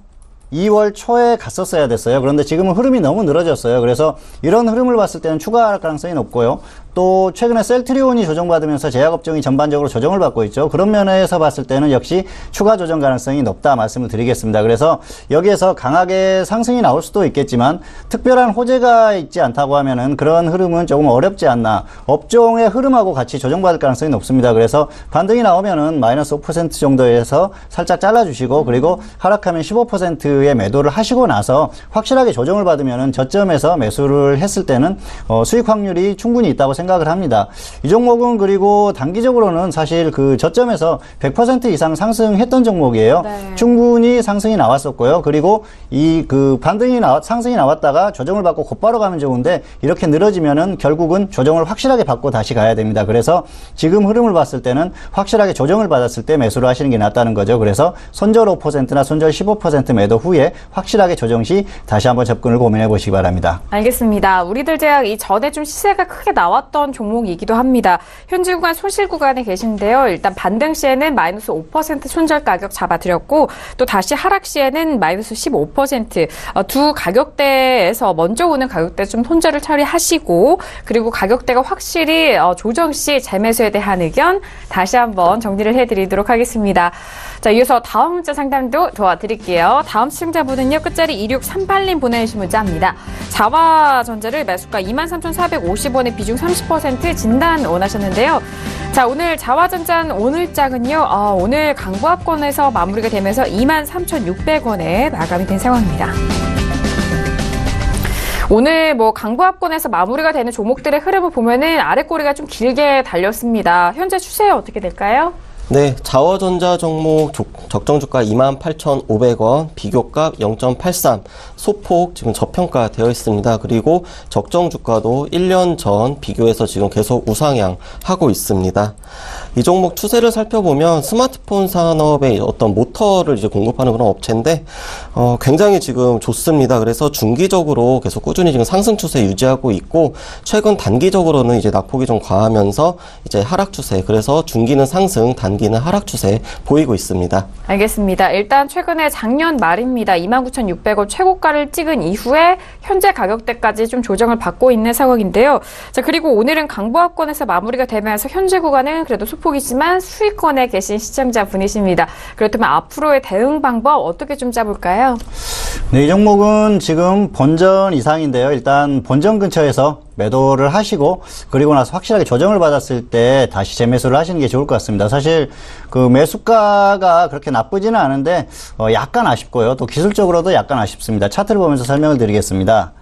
2월 초에 갔었어야 됐어요. 그런데 지금은 흐름이 너무 늘어졌어요. 그래서 이런 흐름을 봤을 때는 추가할 가능성이 높고요. 또 최근에 셀트리온이 조정받으면서 제약업종이 전반적으로 조정을 받고 있죠. 그런 면에서 봤을 때는 역시 추가 조정 가능성이 높다 말씀을 드리겠습니다. 그래서 여기에서 강하게 상승이 나올 수도 있겠지만 특별한 호재가 있지 않다고 하면은 그런 흐름은 조금 어렵지 않나. 업종의 흐름하고 같이 조정받을 가능성이 높습니다. 그래서 반등이 나오면은 마이너스 5% 정도에서 살짝 잘라주시고 그리고 하락하면 15%의 매도를 하시고 나서 확실하게 조정을 받으면은 저점에서 매수를 했을 때는 수익 확률이 충분히 있다고 생각을 합니다. 이 종목은 그리고 단기적으로는 사실 그 저점에서 100% 이상 상승했던 종목이에요. 네. 충분히 상승이 나왔었고요. 그리고 이 그 상승이 나왔다가 조정을 받고 곧바로 가면 좋은데 이렇게 늘어지면은 결국은 조정을 확실하게 받고 다시 가야 됩니다. 그래서 지금 흐름을 봤을 때는 확실하게 조정을 받았을 때 매수를 하시는 게 낫다는 거죠. 그래서 손절 5%나 손절 15% 매도 후에 확실하게 조정 시 다시 한번 접근을 고민해 보시기 바랍니다. 알겠습니다. 우리들 제약 이전에 좀 시세가 크게 나왔던 종목이기도 합니다. 현재 구간 손실 구간에 계신데요. 일단 반등 시에는 마이너스 5% 손절 가격 잡아드렸고 또 다시 하락 시에는 마이너스 15% 두 가격대에서 먼저 오는 가격대 좀 손절을 처리하시고 그리고 가격대가 확실히 조정 시 재매수에 대한 의견 다시 한번 정리를 해드리도록 하겠습니다. 자, 이어서 다음 문자 상담도 도와드릴게요. 다음 시청자분은요. 끝자리 2638님 보내주신 문자입니다. 자화전자를 매수가 23,450원에 비중 30% 진단 원하셨는데요. 자, 오늘 자화전자 오늘장은요. 오늘 강보합권에서 마무리가 되면서 23,600원에 마감이 된 상황입니다. 오늘 뭐 강보합권에서 마무리가 되는 종목들의 흐름을 보면은 아래 꼬리가 좀 길게 달렸습니다. 현재 추세 어떻게 될까요? 네, 자화전자 종목 적정 주가 28,500원, 비교가 0.83. 소폭 지금 저평가되어 있습니다. 그리고 적정 주가도 1년 전 비교해서 지금 계속 우상향 하고 있습니다. 이 종목 추세를 살펴보면 스마트폰 산업의 어떤 모터를 이제 공급하는 그런 업체인데 굉장히 지금 좋습니다. 그래서 중기적으로 계속 꾸준히 지금 상승 추세 유지하고 있고 최근 단기적으로는 이제 낙폭이 좀 과하면서 이제 하락 추세. 그래서 중기는 상승, 단기는 하락 추세 보이고 있습니다. 알겠습니다. 일단 최근에 작년 말입니다. 29,600원 최고가를 찍은 이후에 현재 가격대까지 좀 조정을 받고 있는 상황인데요. 자, 그리고 오늘은 강보합권에서 마무리가 되면서 현재 구간은 그래도 소폭이지만 수익권에 계신 시청자분이십니다. 그렇다면 앞으로의 대응 방법 어떻게 좀 짜볼까요? 네, 이 종목은 지금 본전 이상인데요. 일단 본전 근처에서 매도를 하시고 그리고 나서 확실하게 조정을 받았을 때 다시 재매수를 하시는 게 좋을 것 같습니다. 사실 그 매수가가 그렇게 나쁘지는 않은데 약간 아쉽고요. 또 기술적으로도 약간 아쉽습니다. 차트를 보면서 설명을 드리겠습니다.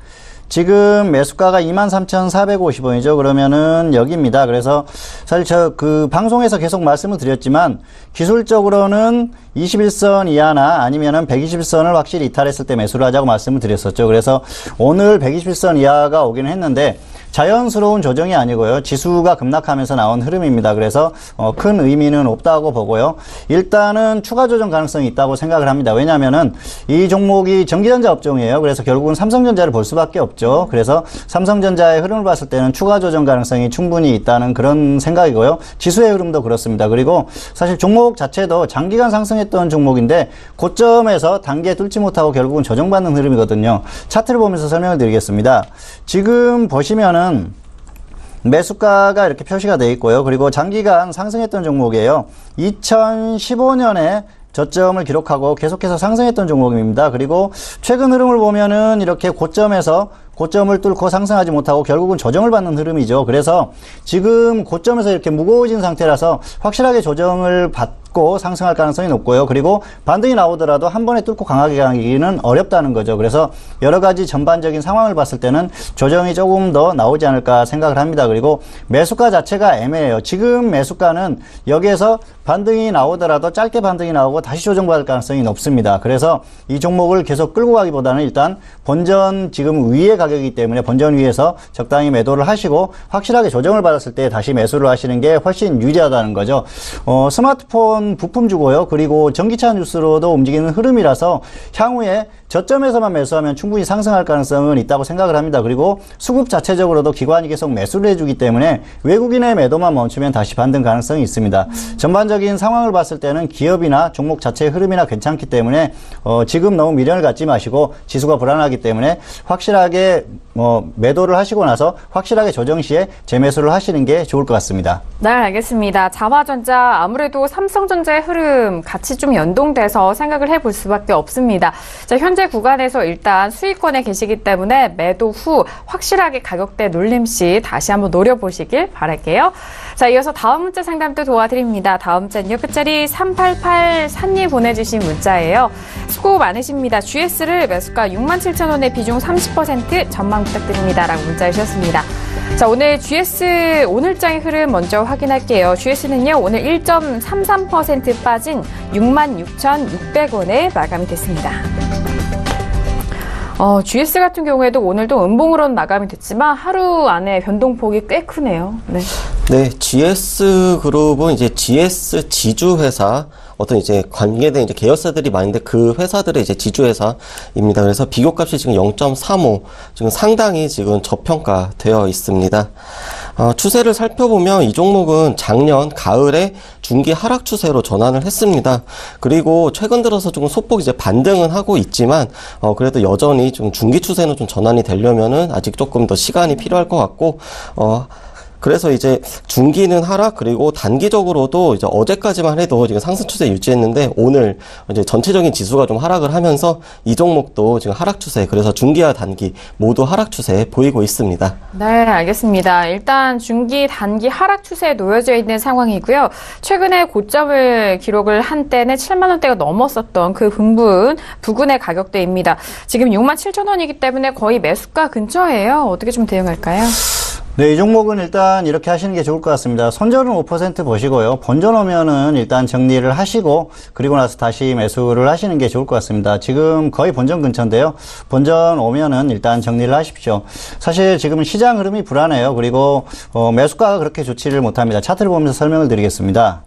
지금 매수가가 23,450원이죠. 그러면은 여기입니다. 그래서 사실 그 방송에서 계속 말씀을 드렸지만 기술적으로는 21선 이하나 아니면은 121선을 확실히 이탈했을 때 매수를 하자고 말씀을 드렸었죠. 그래서 오늘 121선 이하가 오기는 했는데 자연스러운 조정이 아니고요. 지수가 급락하면서 나온 흐름입니다. 그래서 큰 의미는 없다고 보고요. 일단은 추가 조정 가능성이 있다고 생각을 합니다. 왜냐하면은 이 종목이 전기전자 업종이에요. 그래서 결국은 삼성전자를 볼 수밖에 없죠. 그래서 삼성전자의 흐름을 봤을 때는 추가 조정 가능성이 충분히 있다는 그런 생각이고요. 지수의 흐름도 그렇습니다. 그리고 사실 종목 자체도 장기간 상승했던 종목인데 고점에서 단기에 뚫지 못하고 결국은 조정받는 흐름이거든요. 차트를 보면서 설명을 드리겠습니다. 지금 보시면은 매수가가 이렇게 표시가 되어 있고요. 그리고 장기간 상승했던 종목이에요. 2015년에 저점을 기록하고 계속해서 상승했던 종목입니다. 그리고 최근 흐름을 보면은 이렇게 고점을 뚫고 상승하지 못하고 결국은 조정을 받는 흐름이죠. 그래서 지금 고점에서 이렇게 무거워진 상태라서 확실하게 조정을 받고 상승할 가능성이 높고요. 그리고 반등이 나오더라도 한 번에 뚫고 강하게 가기는 어렵다는 거죠. 그래서 여러 가지 전반적인 상황을 봤을 때는 조정이 조금 더 나오지 않을까 생각을 합니다. 그리고 매수가 자체가 애매해요. 지금 매수가는 여기에서 반등이 나오더라도 짧게 반등이 나오고 다시 조정받을 가능성이 높습니다. 그래서 이 종목을 계속 끌고 가기보다는 일단 본전 지금 위에 가격이기 때문에 본전 위에서 적당히 매도를 하시고 확실하게 조정을 받았을 때 다시 매수를 하시는 게 훨씬 유리하다는 거죠. 스마트폰 부품주고요. 그리고 전기차 뉴스로도 움직이는 흐름이라서 향후에 저점에서만 매수하면 충분히 상승할 가능성은 있다고 생각을 합니다. 그리고 수급 자체적으로도 기관이 계속 매수를 해주기 때문에 외국인의 매도만 멈추면 다시 반등 가능성이 있습니다. 전반적인 상황을 봤을 때는 기업이나 종목 자체의 흐름이나 괜찮기 때문에 지금 너무 미련을 갖지 마시고 지수가 불안하기 때문에 확실하게 매도를 하시고 나서 확실하게 조정 시에 재매수를 하시는 게 좋을 것 같습니다. 네, 알겠습니다. 자화전자 아무래도 삼성전자의 흐름 같이 좀 연동돼서 생각을 해볼 수밖에 없습니다. 자, 현재 구간에서 일단 수익권에 계시기 때문에 매도 후 확실하게 가격대 눌림시 다시 한번 노려보시길 바랄게요. 자, 이어서 다음 문자 상담도 도와드립니다. 다음 문자는요. 끝자리 3884님 보내주신 문자예요. 수고 많으십니다. GS를 매수가 67,000원의 비중 30% 전망 부탁드립니다. 라고 문자 주셨습니다. 자, 오늘 GS 오늘장의 흐름 먼저 확인할게요. GS는요, 오늘 1.33% 빠진 66,600원에 마감이 됐습니다. GS 같은 경우에도 오늘도 음봉으로는 마감이 됐지만 하루 안에 변동폭이 꽤 크네요. 네. 네, GS 그룹은 이제 GS 지주회사 어떤 이제 관계된 이제 계열사들이 많은데 그 회사들의 이제 지주회사입니다. 그래서 비교값이 지금 0.35 지금 상당히 지금 저평가되어 있습니다. 추세를 살펴보면 이 종목은 작년 가을에 중기 하락 추세로 전환을 했습니다. 그리고 최근 들어서 조금 소폭 이제 반등은 하고 있지만 그래도 여전히 좀 중기 추세는 좀 전환이 되려면은 아직 조금 더 시간이 필요할 것 같고 그래서 이제 중기는 하락 그리고 단기적으로도 이제 어제까지만 해도 지금 상승 추세 유지했는데 오늘 이제 전체적인 지수가 좀 하락을 하면서 이 종목도 지금 하락 추세 그래서 중기와 단기 모두 하락 추세 보이고 있습니다. 네, 알겠습니다. 일단 중기, 단기 하락 추세에 놓여져 있는 상황이고요. 최근에 고점을 기록을 한 때는 7만 원대가 넘었었던 그 부근의 가격대입니다. 지금 67,000원이기 때문에 거의 매수가 근처예요. 어떻게 좀 대응할까요? 네, 이 종목은 일단 이렇게 하시는 게 좋을 것 같습니다. 손절은 5% 보시고요. 본전 오면은 일단 정리를 하시고 그리고 나서 다시 매수를 하시는 게 좋을 것 같습니다. 지금 거의 본전 근처인데요. 본전 오면은 일단 정리를 하십시오. 사실 지금 시장 흐름이 불안해요. 그리고 매수가가 그렇게 좋지를 못합니다. 차트를 보면서 설명을 드리겠습니다.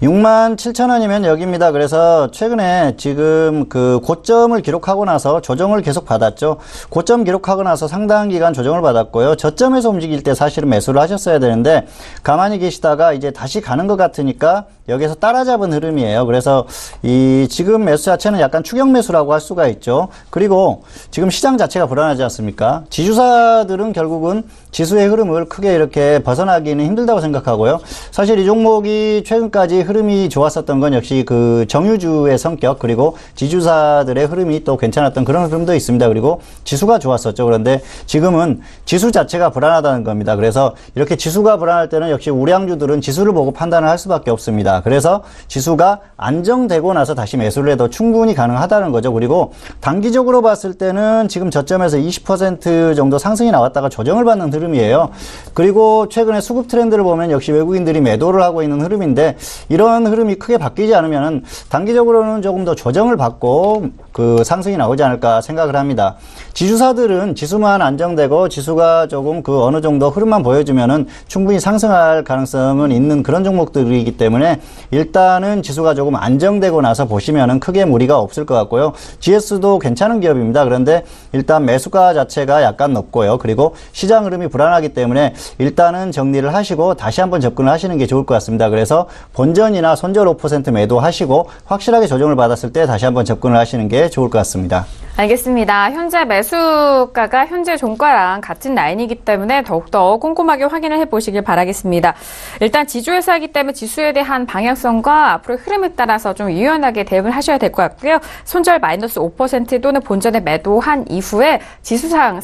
67,000원이면 여기입니다. 그래서 최근에 지금 그 고점을 기록하고 나서 조정을 계속 받았죠. 고점 기록하고 나서 상당 기간 조정을 받았고요. 저점에서 움직일 때 사실은 매수를 하셨어야 되는데 가만히 계시다가 이제 다시 가는 것 같으니까 여기서 따라잡은 흐름이에요. 그래서 이 지금 매수 자체는 약간 추격 매수라고 할 수가 있죠. 그리고 지금 시장 자체가 불안하지 않습니까? 지주사들은 결국은 지수의 흐름을 크게 이렇게 벗어나기는 힘들다고 생각하고요. 사실 이 종목이 최근까지 흐름이 좋았었던 건 역시 그 정유주의 성격 그리고 지주사들의 흐름이 또 괜찮았던 그런 흐름도 있습니다. 그리고 지수가 좋았었죠. 그런데 지금은 지수 자체가 불안하다는 겁니다. 그래서 이렇게 지수가 불안할 때는 역시 우량주들은 지수를 보고 판단을 할 수밖에 없습니다. 그래서 지수가 안정되고 나서 다시 매수를 해도 충분히 가능하다는 거죠. 그리고 단기적으로 봤을 때는 지금 저점에서 20% 정도 상승이 나왔다가 조정을 받는 흐름이에요. 그리고 최근에 수급 트렌드를 보면 역시 외국인들이 매도를 하고 있는 흐름인데 이런 흐름이 크게 바뀌지 않으면 단기적으로는 조금 더 조정을 받고 그 상승이 나오지 않을까 생각을 합니다. 지주사들은 지수만 안정되고 지수가 조금 그 어느 정도 흐름만 보여주면은 충분히 상승할 가능성은 있는 그런 종목들이기 때문에 일단은 지수가 조금 안정되고 나서 보시면은 크게 무리가 없을 것 같고요. GS도 괜찮은 기업입니다. 그런데 일단 매수가 자체가 약간 높고요. 그리고 시장 흐름이 불안하기 때문에 일단은 정리를 하시고 다시 한번 접근을 하시는 게 좋을 것 같습니다. 그래서 본전이나 손절 5% 매도하시고 확실하게 조정을 받았을 때 다시 한번 접근을 하시는 게 좋을 것 같습니다. 알겠습니다. 현재 매수가가 현재 종가랑 같은 라인이기 때문에 더욱더 꼼꼼하게 확인을 해보시길 바라겠습니다. 일단 지주회사이기 때문에 지수에 대한 방향성과 앞으로 흐름에 따라서 좀 유연하게 대응을 하셔야 될 것 같고요. 손절 마이너스 5% 또는 본전에 매도한 이후에 지수상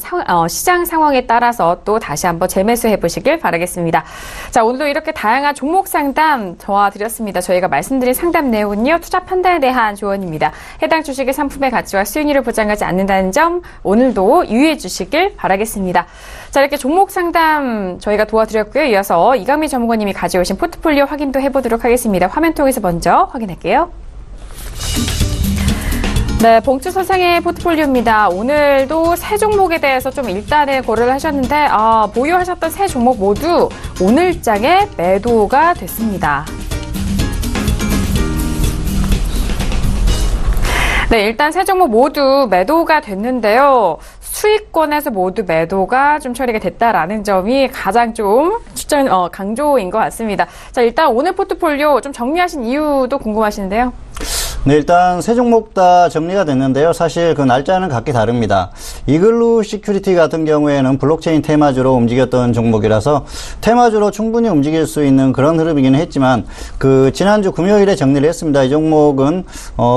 시장 상황에 따라서 또 다시 한번 재매수해 보시길 바라겠습니다. 자, 오늘도 이렇게 다양한 종목 상담 도와드렸습니다. 저희가 말씀드린 상담 내용은요, 투자 판단에 대한 조언입니다. 해당 주식의 상품의 가치와 수익률을 보장하지 않는다는 점 오늘도 유의해 주시길 바라겠습니다. 자, 이렇게 종목 상담 저희가 도와드렸고요. 이어서 이강민 전문가님이 가져오신 포트폴리오 확인도 해보도록 하겠습니다. 화면 통해서 먼저 확인할게요. 네, 봉투 선생의 포트폴리오입니다. 오늘도 세 종목에 대해서 좀 일단은 고려를 하셨는데 보유하셨던 세 종목 모두 오늘장에 매도가 됐습니다. 네, 일단 세 종목 모두 매도가 됐는데요. 수익권에서 모두 매도가 좀 처리가 됐다라는 점이 가장 좀 강조인 것 같습니다. 자, 일단 오늘 포트폴리오 좀 정리하신 이유도 궁금하신데요. 네, 일단 세 종목 다 정리가 됐는데요. 사실 그 날짜는 각기 다릅니다. 이글루 시큐리티 같은 경우에는 블록체인 테마주로 움직였던 종목이라서 테마주로 충분히 움직일 수 있는 그런 흐름이긴 했지만 그 지난주 금요일에 정리를 했습니다. 이 종목은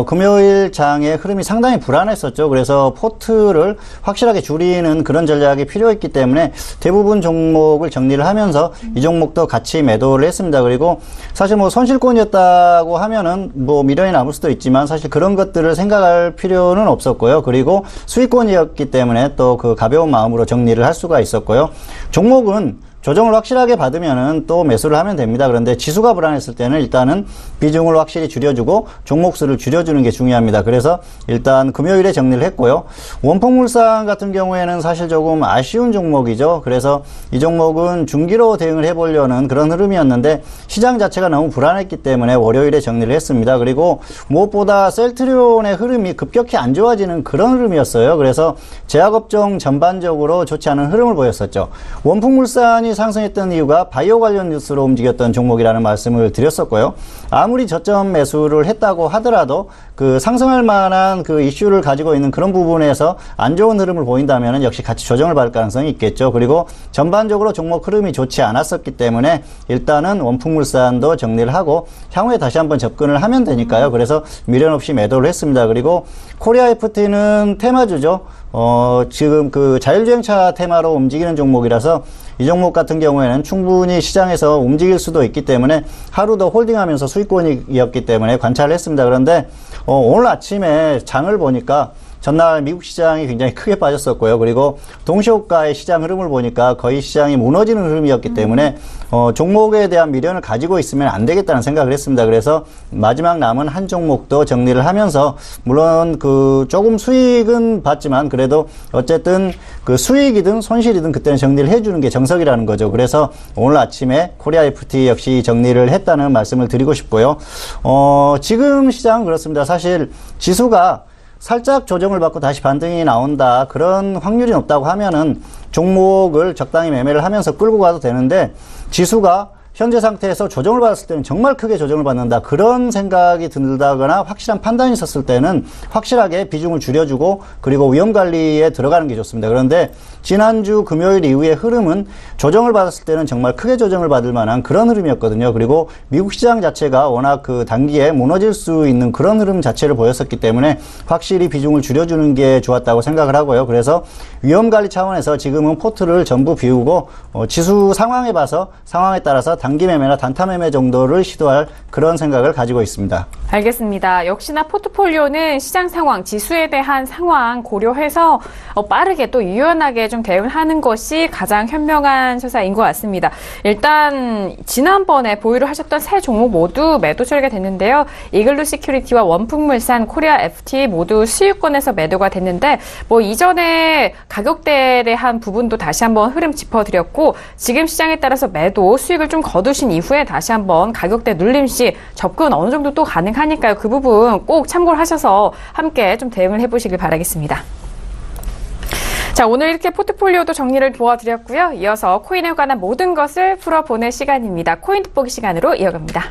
금요일 장의 흐름이 상당히 불안했었죠. 그래서 포트를 확실하게 줄이는 그런 전략이 필요했기 때문에 대부분 종목을 정리를 하면서 이 종목도 같이 매도를 했습니다. 그리고 사실 뭐 손실권이었다고 하면은 뭐 미련이 남을 수도 있지만 사실 그런 것들을 생각할 필요는 없었고요. 그리고 수익권이었기 때문에 또 그 가벼운 마음으로 정리를 할 수가 있었고요. 종목은 조정을 확실하게 받으면은 또 매수를 하면 됩니다. 그런데 지수가 불안했을 때는 일단은 비중을 확실히 줄여주고 종목 수를 줄여주는 게 중요합니다. 그래서 일단 금요일에 정리를 했고요. 원폭물산 같은 경우에는 사실 조금 아쉬운 종목이죠. 그래서 이 종목은 중기로 대응을 해보려는 그런 흐름이었는데 시장 자체가 너무 불안했기 때문에 월요일에 정리를 했습니다. 그리고 무엇보다 셀트리온의 흐름이 급격히 안 좋아지는 그런 흐름이었어요. 그래서 제약업종 전반적으로 좋지 않은 흐름을 보였었죠. 원폭물산이 상승했던 이유가 바이오 관련 뉴스로 움직였던 종목이라는 말씀을 드렸었고요. 아무리 저점 매수를 했다고 하더라도 그 상승할 만한 그 이슈를 가지고 있는 그런 부분에서 안 좋은 흐름을 보인다면 역시 같이 조정을 받을 가능성이 있겠죠. 그리고 전반적으로 종목 흐름이 좋지 않았었기 때문에 일단은 원풍물산도 정리를 하고 향후에 다시 한번 접근을 하면 되니까요. 그래서 미련 없이 매도를 했습니다. 그리고 코리아 FT는 테마주죠. 지금 그 자율주행차 테마로 움직이는 종목이라서 이 종목 같은 경우에는 충분히 시장에서 움직일 수도 있기 때문에 하루 더 홀딩하면서 수익권이었기 때문에 관찰을 했습니다. 그런데 오늘 아침에 장을 보니까 전날 미국 시장이 굉장히 크게 빠졌었고요. 그리고 동시호가의 시장 흐름을 보니까 거의 시장이 무너지는 흐름이었기 때문에 종목에 대한 미련을 가지고 있으면 안 되겠다는 생각을 했습니다. 그래서 마지막 남은 한 종목도 정리를 하면서 물론 그 조금 수익은 봤지만 그래도 어쨌든 그 수익이든 손실이든 그때는 정리를 해주는 게 정석이라는 거죠. 그래서 오늘 아침에 코리아 FT 역시 정리를 했다는 말씀을 드리고 싶고요. 지금 시장은 그렇습니다. 사실 지수가 살짝 조정을 받고 다시 반등이 나온다. 그런 확률이 높다고 하면은 종목을 적당히 매매를 하면서 끌고 가도 되는데 지수가 현재 상태에서 조정을 받았을 때는 정말 크게 조정을 받는다. 그런 생각이 든다거나 확실한 판단이 있었을 때는 확실하게 비중을 줄여주고 그리고 위험관리에 들어가는 게 좋습니다. 그런데 지난주 금요일 이후의 흐름은 조정을 받았을 때는 정말 크게 조정을 받을 만한 그런 흐름이었거든요. 그리고 미국 시장 자체가 워낙 그 단기에 무너질 수 있는 그런 흐름 자체를 보였었기 때문에 확실히 비중을 줄여주는 게 좋았다고 생각을 하고요. 그래서 위험관리 차원에서 지금은 포트를 전부 비우고 지수 상황에 봐서 상황에 따라서 단기 매매나 단타 매매 정도를 시도할 그런 생각을 가지고 있습니다. 알겠습니다. 역시나 포트폴리오는 시장 상황, 지수에 대한 상황 고려해서 빠르게 또 유연하게 좀 대응을 하는 것이 가장 현명한 처사인 것 같습니다. 일단 지난번에 보유를 하셨던 세 종목 모두 매도 처리가 됐는데요. 이글루 시큐리티와 원풍물산, 코리아 FT 모두 수익권에서 매도가 됐는데 뭐 이전에 가격대에 대한 부분도 다시 한번 흐름 짚어드렸고 지금 시장에 따라서 매도 수익을 좀 거두신 이후에 다시 한번 가격대 눌림 시 접근 어느 정도 또 가능하니까요. 그 부분 꼭 참고를 하셔서 함께 좀 대응을 해보시길 바라겠습니다. 자, 오늘 이렇게 포트폴리오도 정리를 도와드렸고요. 이어서 코인에 관한 모든 것을 풀어보는 시간입니다. 코인 돋보기 시간으로 이어갑니다.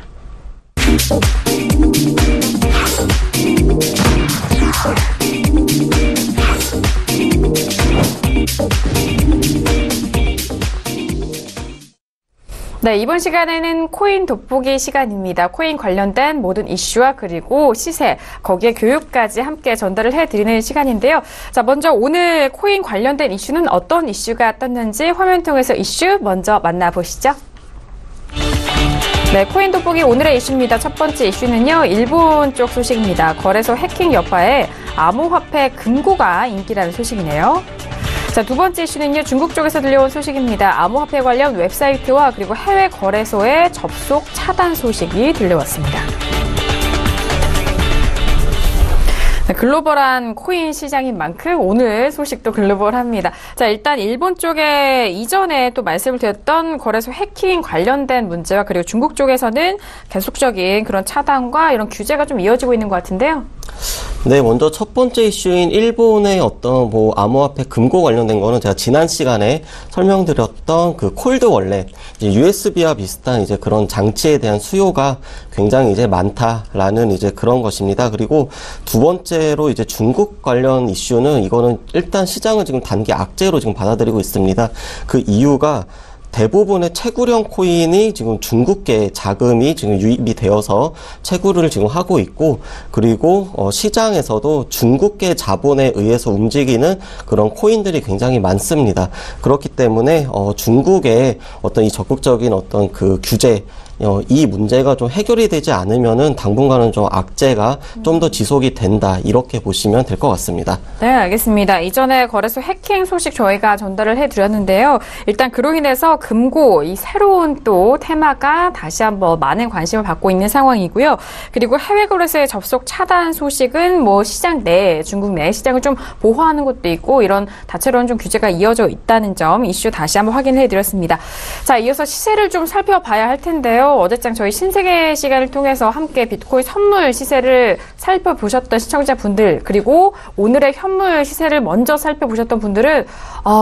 네, 이번 시간에는 코인 돋보기 시간입니다. 코인 관련된 모든 이슈와 그리고 시세, 거기에 교육까지 함께 전달을 해드리는 시간인데요. 자, 먼저 오늘 코인 관련된 이슈는 어떤 이슈가 떴는지 화면 통해서 이슈 먼저 만나보시죠. 네, 코인 돋보기 오늘의 이슈입니다. 첫 번째 이슈는요, 일본 쪽 소식입니다. 거래소 해킹 여파에 암호화폐 금고가 인기라는 소식이네요. 자, 두 번째 이슈는요, 중국 쪽에서 들려온 소식입니다. 암호화폐 관련 웹사이트와 그리고 해외 거래소의 접속 차단 소식이 들려왔습니다. 네, 글로벌한 코인 시장인 만큼 오늘 소식도 글로벌합니다. 자, 일단 일본 쪽에 이전에 또 말씀을 드렸던 거래소 해킹 관련된 문제와 그리고 중국 쪽에서는 계속적인 그런 차단과 이런 규제가 좀 이어지고 있는 것 같은데요. 네, 먼저 첫 번째 이슈인 일본의 어떤 암호화폐 금고 관련된 거는 제가 지난 시간에 설명드렸던 그 콜드 월렛, 이제 USB와 비슷한 이제 그런 장치에 대한 수요가 굉장히 이제 많다라는 이제 그런 것입니다. 그리고 두 번째로 이제 중국 관련 이슈는 이거는 일단 시장은 지금 단기 악재로 지금 받아들이고 있습니다. 그 이유가 대부분의 채굴형 코인이 지금 중국계 자금이 지금 유입이 되어서 채굴을 지금 하고 있고, 그리고 시장에서도 중국계 자본에 의해서 움직이는 그런 코인들이 굉장히 많습니다. 그렇기 때문에 중국의 어떤 이 적극적인 어떤 그 규제, 이 문제가 좀 해결이 되지 않으면은 당분간은 좀 악재가 좀 더 지속이 된다, 이렇게 보시면 될 것 같습니다. 네, 알겠습니다. 이전에 거래소 해킹 소식 저희가 전달을 해드렸는데요. 일단 그로 인해서 금고, 이 새로운 또 테마가 다시 한번 많은 관심을 받고 있는 상황이고요. 그리고 해외 거래소의 접속 차단 소식은 뭐 시장 내, 중국 내 시장을 좀 보호하는 것도 있고 이런 다채로운 좀 규제가 이어져 있다는 점 이슈 다시 한번 확인해드렸습니다. 자, 이어서 시세를 좀 살펴봐야 할 텐데요. 어제장 저희 신세계 시간을 통해서 함께 비트코인 선물 시세를 살펴보셨던 시청자분들, 그리고 오늘의 현물 시세를 먼저 살펴보셨던 분들은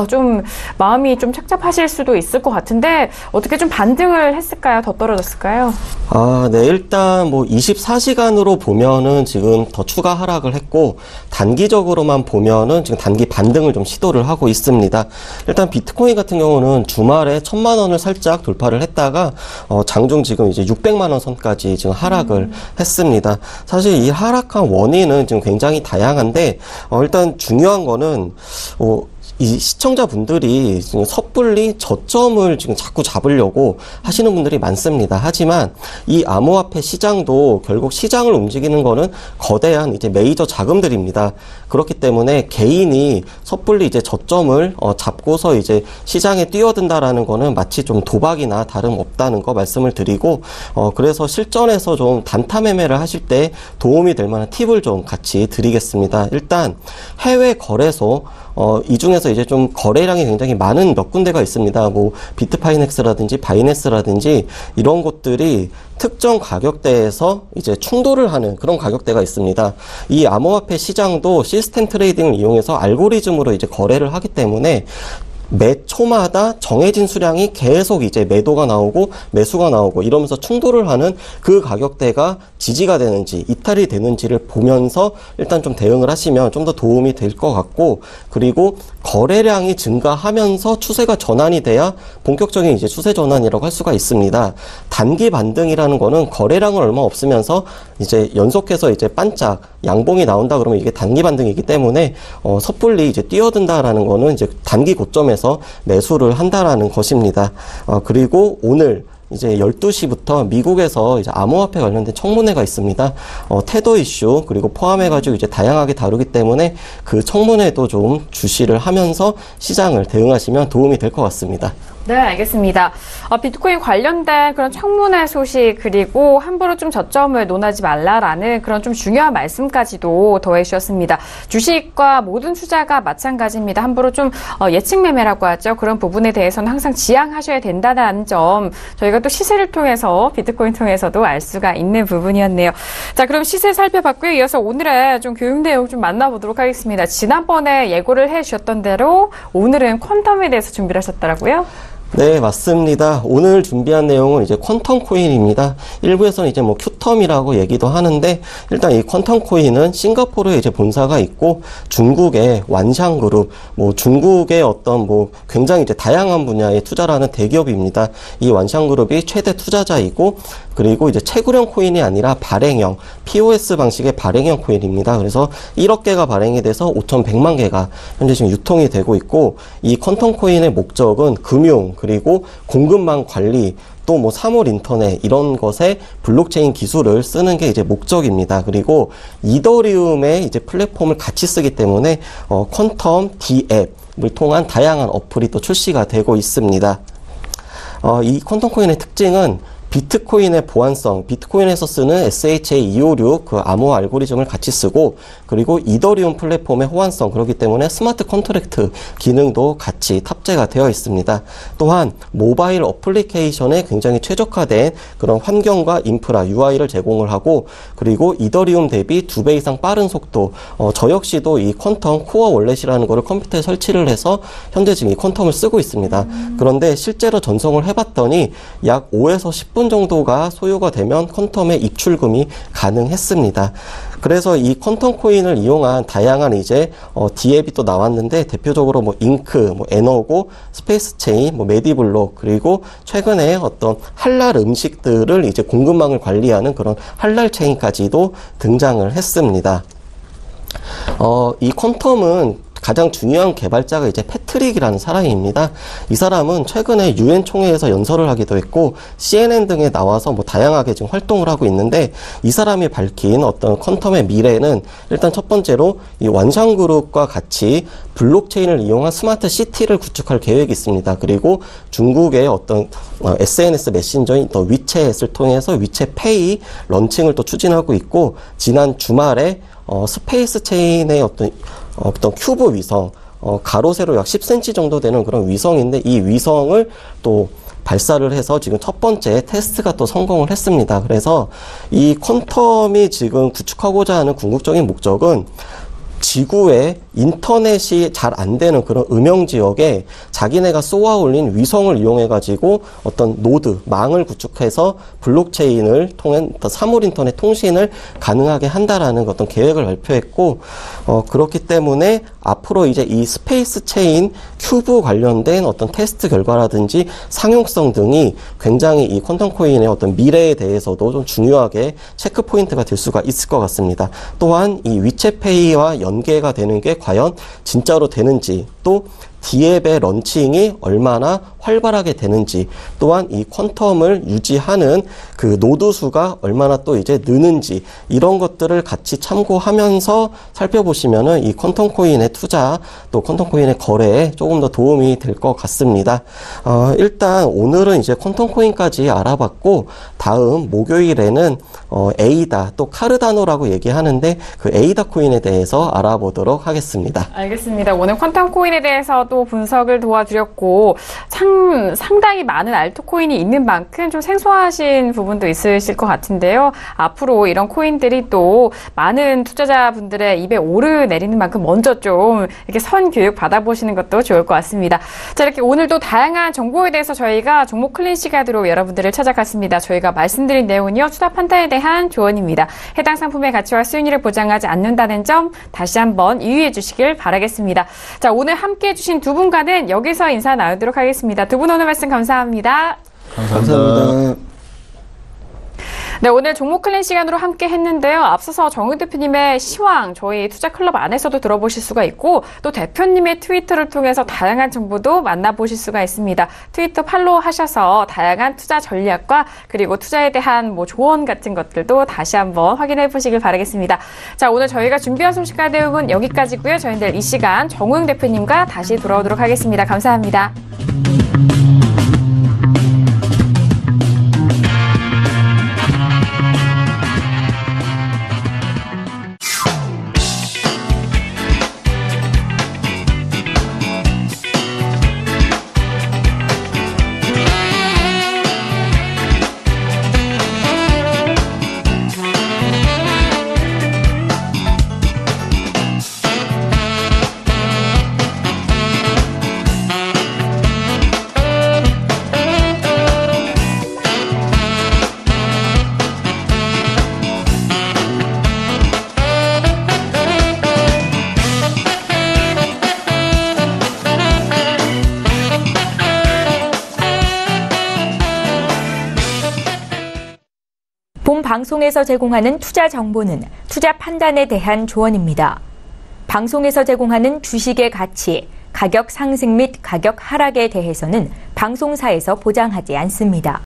좀 마음이 좀 착잡하실 수도 있을 것 같은데 어떻게 좀 반등을 했을까요? 더 떨어졌을까요? 네, 일단 뭐 24시간으로 보면은 지금 더 추가 하락을 했고, 단기적으로만 보면은 지금 단기 반등을 좀 시도를 하고 있습니다. 일단 비트코인 같은 경우는 주말에 1,000만 원을 살짝 돌파를 했다가 장중 지금 이제 600만 원 선까지 지금 하락을 했습니다. 사실 이 하락한 원인은 지금 굉장히 다양한데 일단 중요한 거는 이 시청자분들이 지금 섣불리 저점을 지금 자꾸 잡으려고 하시는 분들이 많습니다. 하지만 이 암호화폐 시장도 결국 시장을 움직이는 거는 거대한 이제 메이저 자금들입니다. 그렇기 때문에 개인이 섣불리 이제 저점을 잡고서 이제 시장에 뛰어든다라는 거는 마치 좀 도박이나 다름없다는 거 말씀을 드리고, 그래서 실전에서 좀 단타 매매를 하실 때 도움이 될 만한 팁을 좀 같이 드리겠습니다. 일단 해외 거래소, 이 중에서 이제 좀 거래량이 굉장히 많은 몇 군데가 있습니다. 뭐 비트파이넥스라든지 바이낸스라든지 이런 곳들이 특정 가격대에서 이제 충돌을 하는 그런 가격대가 있습니다. 이 암호화폐 시장도 시스템 트레이딩을 이용해서 알고리즘으로 이제 거래를 하기 때문에 매 초마다 정해진 수량이 계속 이제 매도가 나오고 매수가 나오고 이러면서 충돌을 하는 그 가격대가 지지가 되는지 이탈이 되는지를 보면서 일단 좀 대응을 하시면 좀 더 도움이 될 것 같고, 그리고 거래량이 증가하면서 추세가 전환이 돼야 본격적인 이제 추세 전환이라고 할 수가 있습니다. 단기 반등이라는 거는 거래량은 얼마 없으면서 이제 연속해서 이제 반짝 양봉이 나온다 그러면 이게 단기 반등이기 때문에 섣불리 이제 뛰어든다라는 거는 이제 단기 고점에서 매수를 한다라는 것입니다. 그리고 오늘 이제 12시부터 미국에서 이제 암호화폐 관련된 청문회가 있습니다. 테더 이슈 그리고 포함해가지고 이제 다양하게 다루기 때문에 그 청문회도 좀 주시를 하면서 시장을 대응하시면 도움이 될 것 같습니다. 네, 알겠습니다. 비트코인 관련된 그런 청문회 소식, 그리고 함부로 좀 저점을 논하지 말라라는 그런 좀 중요한 말씀까지도 더해 주셨습니다. 주식과 모든 투자가 마찬가지입니다. 함부로 좀 예측 매매라고 하죠. 그런 부분에 대해서는 항상 지양하셔야 된다는 점, 저희가 또 시세를 통해서, 비트코인 통해서도 알 수가 있는 부분이었네요. 자, 그럼 시세 살펴봤고요. 이어서 오늘의 좀 교육 내용 좀 만나보도록 하겠습니다. 지난번에 예고를 해 주셨던 대로 오늘은 퀀텀에 대해서 준비를 하셨더라고요. 네, 맞습니다. 오늘 준비한 내용은 이제 퀀텀 코인입니다. 일부에서는 이제 뭐 큐텀이라고 얘기도 하는데, 일단 이 퀀텀 코인은 싱가포르에 이제 본사가 있고, 중국의 완샹그룹, 뭐 중국의 어떤 뭐 굉장히 이제 다양한 분야에 투자를 하는 대기업입니다. 이 완샹그룹이 최대 투자자이고, 그리고 이제 채굴형 코인이 아니라 발행형, POS 방식의 발행형 코인입니다. 그래서 1억 개가 발행이 돼서 5,100만 개가 현재 지금 유통이 되고 있고, 이 퀀텀 코인의 목적은 금융, 그리고 공급망 관리, 또 뭐 사물 인터넷 이런 것에 블록체인 기술을 쓰는 게 이제 목적입니다. 그리고 이더리움의 이제 플랫폼을 같이 쓰기 때문에 퀀텀 D앱을 통한 다양한 어플이 또 출시가 되고 있습니다. 이 퀀텀 코인의 특징은 비트코인의 보안성, 비트코인에서 쓰는 SHA-256 그 암호 알고리즘을 같이 쓰고, 그리고 이더리움 플랫폼의 호환성, 그렇기 때문에 스마트 컨트랙트 기능도 같이 탑재가 되어 있습니다. 또한 모바일 어플리케이션에 굉장히 최적화된 그런 환경과 인프라, UI를 제공을 하고, 그리고 이더리움 대비 2배 이상 빠른 속도, 저 역시도 이 퀀텀 코어 월렛이라는 거를 컴퓨터에 설치를 해서 현재 지금 이 퀀텀을 쓰고 있습니다. 그런데 실제로 전송을 해봤더니 약 5에서 10분 정도가 소요가 되면 퀀텀의 입출금이 가능했습니다. 그래서 이 퀀텀 코인을 이용한 다양한 이제 D앱이 또 나왔는데, 대표적으로 뭐 잉크, 뭐 에너고, 스페이스 체인, 뭐 메디블록, 그리고 최근에 어떤 할랄 음식들을 이제 공급망을 관리하는 그런 할랄 체인까지도 등장을 했습니다. 이 퀀텀은 가장 중요한 개발자가 이제 패트릭이라는 사람입니다. 이 사람은 최근에 UN 총회에서 연설을 하기도 했고, CNN 등에 나와서 뭐 다양하게 지금 활동을 하고 있는데, 이 사람이 밝힌 어떤 퀀텀의 미래는 일단 첫 번째로 이 완샹그룹과 같이 블록체인을 이용한 스마트 시티를 구축할 계획이 있습니다. 그리고 중국의 어떤 SNS 메신저인 또 위챗을 통해서 위챗페이 런칭을 또 추진하고 있고, 지난 주말에 스페이스 체인의 어떤 큐브 위성, 가로 세로 약 10cm 정도 되는 그런 위성인데, 이 위성을 또 발사를 해서 지금 첫 번째 테스트가 또 성공을 했습니다. 그래서 이 퀀텀이 지금 구축하고자 하는 궁극적인 목적은 지구에 인터넷이 잘 안 되는 그런 음영 지역에 자기네가 쏘아 올린 위성을 이용해 가지고 어떤 노드, 망을 구축해서 블록체인을 통한 사물 인터넷 통신을 가능하게 한다라는 어떤 계획을 발표했고, 그렇기 때문에 앞으로 이제 이 스페이스 체인 큐브 관련된 어떤 테스트 결과라든지 상용성 등이 굉장히 이 퀀텀 코인의 어떤 미래에 대해서도 좀 중요하게 체크 포인트가 될 수가 있을 것 같습니다. 또한 이 위챗페이와 연계가 되는 게 과연 진짜로 되는지, 또 D앱의 런칭이 얼마나 활발하게 되는지, 또한 이 퀀텀을 유지하는 그 노드 수가 얼마나 또 이제 느는지, 이런 것들을 같이 참고하면서 살펴보시면은 이 퀀텀 코인의 투자, 또 퀀텀 코인의 거래에 조금 더 도움이 될 것 같습니다. 일단 오늘은 이제 퀀텀 코인까지 알아봤고, 다음 목요일에는 에이다, 또 카르다노라고 얘기하는데 그 에이다 코인에 대해서 알아보도록 하겠습니다. 알겠습니다. 오늘 퀀텀 코인에 대해서 또 분석을 도와드렸고, 상당히 많은 알트코인이 있는 만큼 좀 생소하신 부분도 있으실 것 같은데요. 앞으로 이런 코인들이 또 많은 투자자분들의 입에 오르내리는 만큼 먼저 좀 이렇게 선교육 받아보시는 것도 좋을 것 같습니다. 자, 이렇게 오늘도 다양한 정보에 대해서 저희가 종목 클린 시간으로 여러분들을 찾아갔습니다. 저희가 말씀드린 내용은요, 투자 판단에 대한 조언입니다. 해당 상품의 가치와 수익률을 보장하지 않는다는 점 다시 한번 유의해 주시길 바라겠습니다. 자, 오늘 함께 해주신 두 분과는 여기서 인사 나누도록 하겠습니다. 두 분 오늘 말씀 감사합니다. 감사합니다. 네, 오늘 종목 클린 시간으로 함께 했는데요. 앞서서 정은 대표님의 시황, 저희 투자 클럽 안에서도 들어보실 수가 있고, 또 대표님의 트위터를 통해서 다양한 정보도 만나보실 수가 있습니다. 트위터 팔로우 하셔서 다양한 투자 전략과 그리고 투자에 대한 조언 같은 것들도 다시 한번 확인해 보시길 바라겠습니다. 자, 오늘 저희가 준비한 소식과 내용은 여기까지고요. 저희들 이 시간 정은 대표님과 다시 돌아오도록 하겠습니다. 감사합니다. 본 방송에서 제공하는 투자 정보는 투자 판단에 대한 조언입니다. 방송에서 제공하는 주식의 가치, 가격 상승 및 가격 하락에 대해서는 방송사에서 보장하지 않습니다.